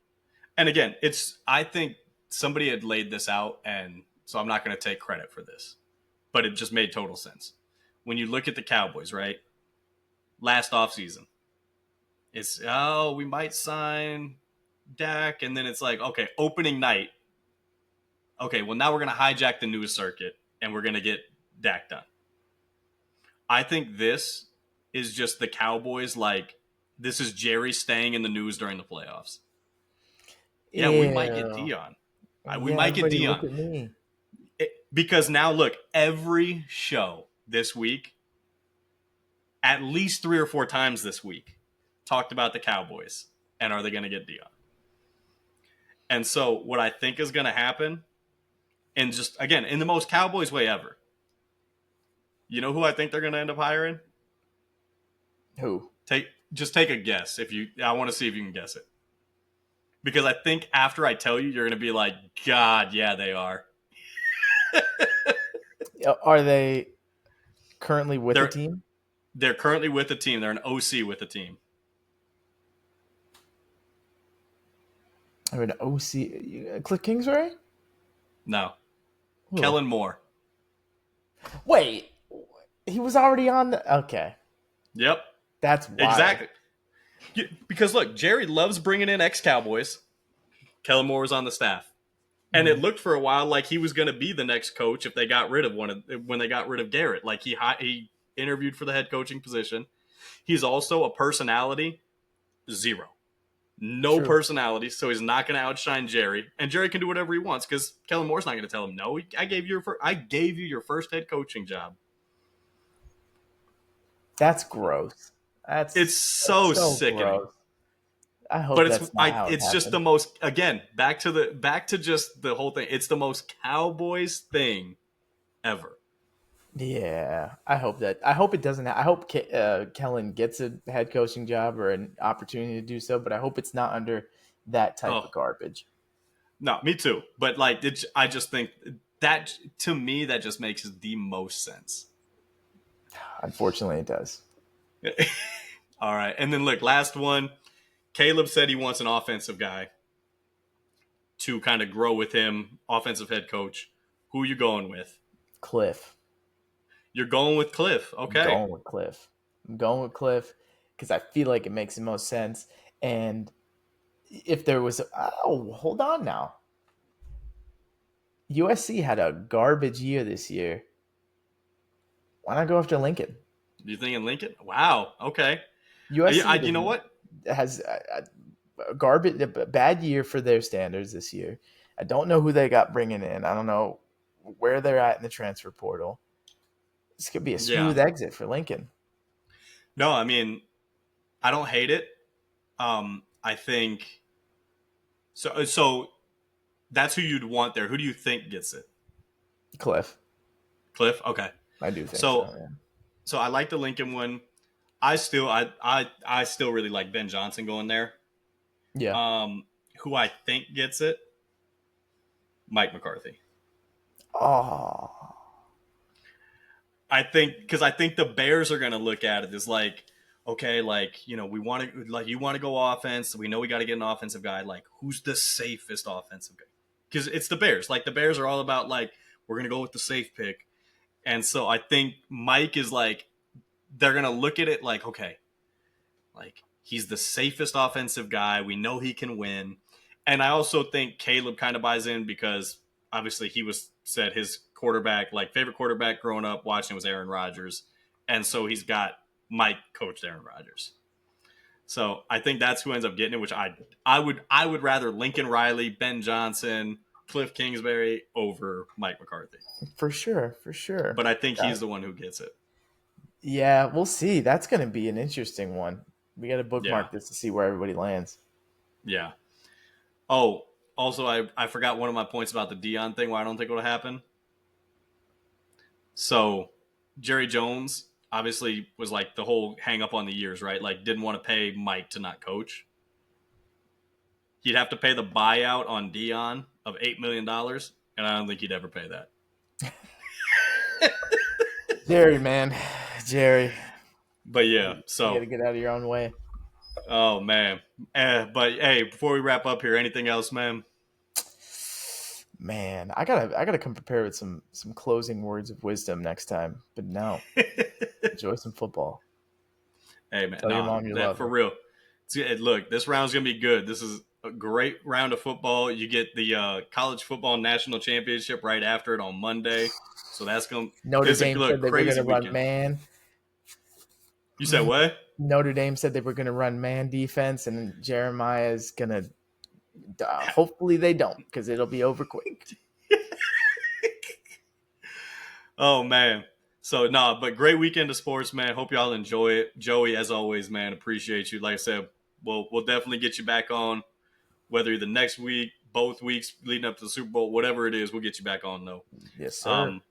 and again, I think somebody had laid this out, and so I'm not going to take credit for this, but it just made total sense. When you look at the Cowboys, right? Last offseason, it's, oh, we might sign Dak, and then it's like, okay, opening night. Okay, well, now we're going to hijack the news circuit, and we're going to get Dak done. I think this is just the Cowboys, like, this is Jerry staying in the news during the playoffs. Yeah, we might get Ew. Dion. We Yeah, might get everybody Dion. look at me. Because now, look, every show this week, at least 3 or 4 times this week, talked about the Cowboys and are they going to get Dion? And so, what I think is going to happen, and just again, in the most Cowboys way ever, you know who I think they're going to end up hiring? Who? Take a guess. I want to see if you can guess it. Because I think after I tell you, you're going to be like, God, yeah, they are. Are they currently with the They're team? they're currently with the team. They're an OC with the team. Or an OC? Cliff Kingsbury? No, Who? Kellen Moore. Wait, he was already on the. Okay, Yep, that's wild. exactly. Because look, Jerry loves bringing in ex-Cowboys. Kellen Moore was on the staff, and it Mhm. looked for a while like he was going to be the next coach if they got rid of when they got rid of Garrett. Like he interviewed for the head coaching position. He's also a personality zero, no True. personality, so he's not going to outshine Jerry. And Jerry can do whatever he wants because Kellen Moore's not going to tell him no. I gave you your first head coaching job. That's gross. It's That's so so sickening. gross. I hope But that's not how it it's just the happened. most, again, back to just the whole thing. It's the most Cowboys thing ever. Yeah, I hope that. I hope it doesn't. I hope Kellen gets a head coaching job or an opportunity to do so, but I hope it's not under that type of Oh garbage. no, me too. But like, I just think that to me that just makes the most sense. Unfortunately, it does. All right, and then look, last one. Caleb said he wants an offensive guy to kind of grow with him, offensive head coach. Who are you going with? Cliff. You're going with Cliff. I'm Okay. going with Cliff. I'm going with Cliff because I feel like it makes the most sense. And if there was, hold on now. USC had a garbage year this year. Why not go after Lincoln? You thinking Lincoln? Wow. Okay. USC You know what? has a garbage, a bad year for their standards this year. I don't know who they got bringing in. I don't know where they're at in the transfer portal. This could be a Yeah. smooth exit for Lincoln. No, I mean, I don't hate it. I think So that's who you'd want there. Who do you think gets it? Cliff. Cliff. Okay. I do think So so. Yeah. so I like the Lincoln one. I still really like Ben Johnson going there. Yeah. Um, who I think gets it? Mike McCarthy. Oh. I think the Bears are going to look at it as like, okay, like we want to like you want to go offense. We know we got to get an offensive guy. Like, who's the safest offensive guy? Because it's the Bears. Like the Bears are all about like we're going to go with the safe pick. And so I think Mike is like they're going to look at it like, okay, like he's the safest offensive guy. We know he can win. And I also think Caleb kind of buys in because obviously he was said his quarterback, like favorite quarterback growing up watching was Aaron Rodgers. And so he's got Mike coached Aaron Rodgers. So I think that's who ends up getting it, which I would rather Lincoln Riley, Ben Johnson, Cliff Kingsbury over Mike McCarthy. For sure. For sure. But I think he's the one who gets it. Yeah, we'll see. That's going to be an interesting one. We got to Yeah. bookmark this to see where everybody lands. Yeah. Oh, also, I forgot one of my points about the Dion thing. Why I don't think it would happen. So, Jerry Jones obviously was like the whole hang up on the years, right? Like, didn't want to pay Mike to not coach. He'd have to pay the buyout on Dion of $8 million, and I don't think he'd ever pay that. Jerry, man. Jerry. But yeah, You got so to get out of your own way. oh man. But hey, before we wrap up here, anything else, man? Man, I gotta come prepared with some closing words of wisdom next time. But no, enjoy some football. Hey man, Tell your nah, mom you that love for her. real. Look, this round's gonna be good. This is a great round of football. You get the college football national championship right after it on Monday, so that's gonna. Notre This is Dame look said they were crazy gonna run weekend. man. You said what? Notre Dame said they were gonna run man defense, and Jeremiah is gonna. Hopefully they don't, because it'll be over quick. Oh man. So nah, but great weekend of sports, man. Hope y'all enjoy it. Joey, as always, man, appreciate you. Like I said, we'll definitely get you back on. Whether the next week, both weeks leading up to the Super Bowl, whatever it is, we'll get you back on though. Yes, sir. Um,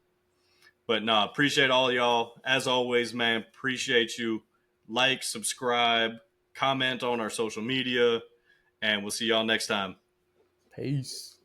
but nah, appreciate all y'all. As always, man, appreciate you. Like, subscribe, comment on our social media, and we'll see y'all next time. Peace.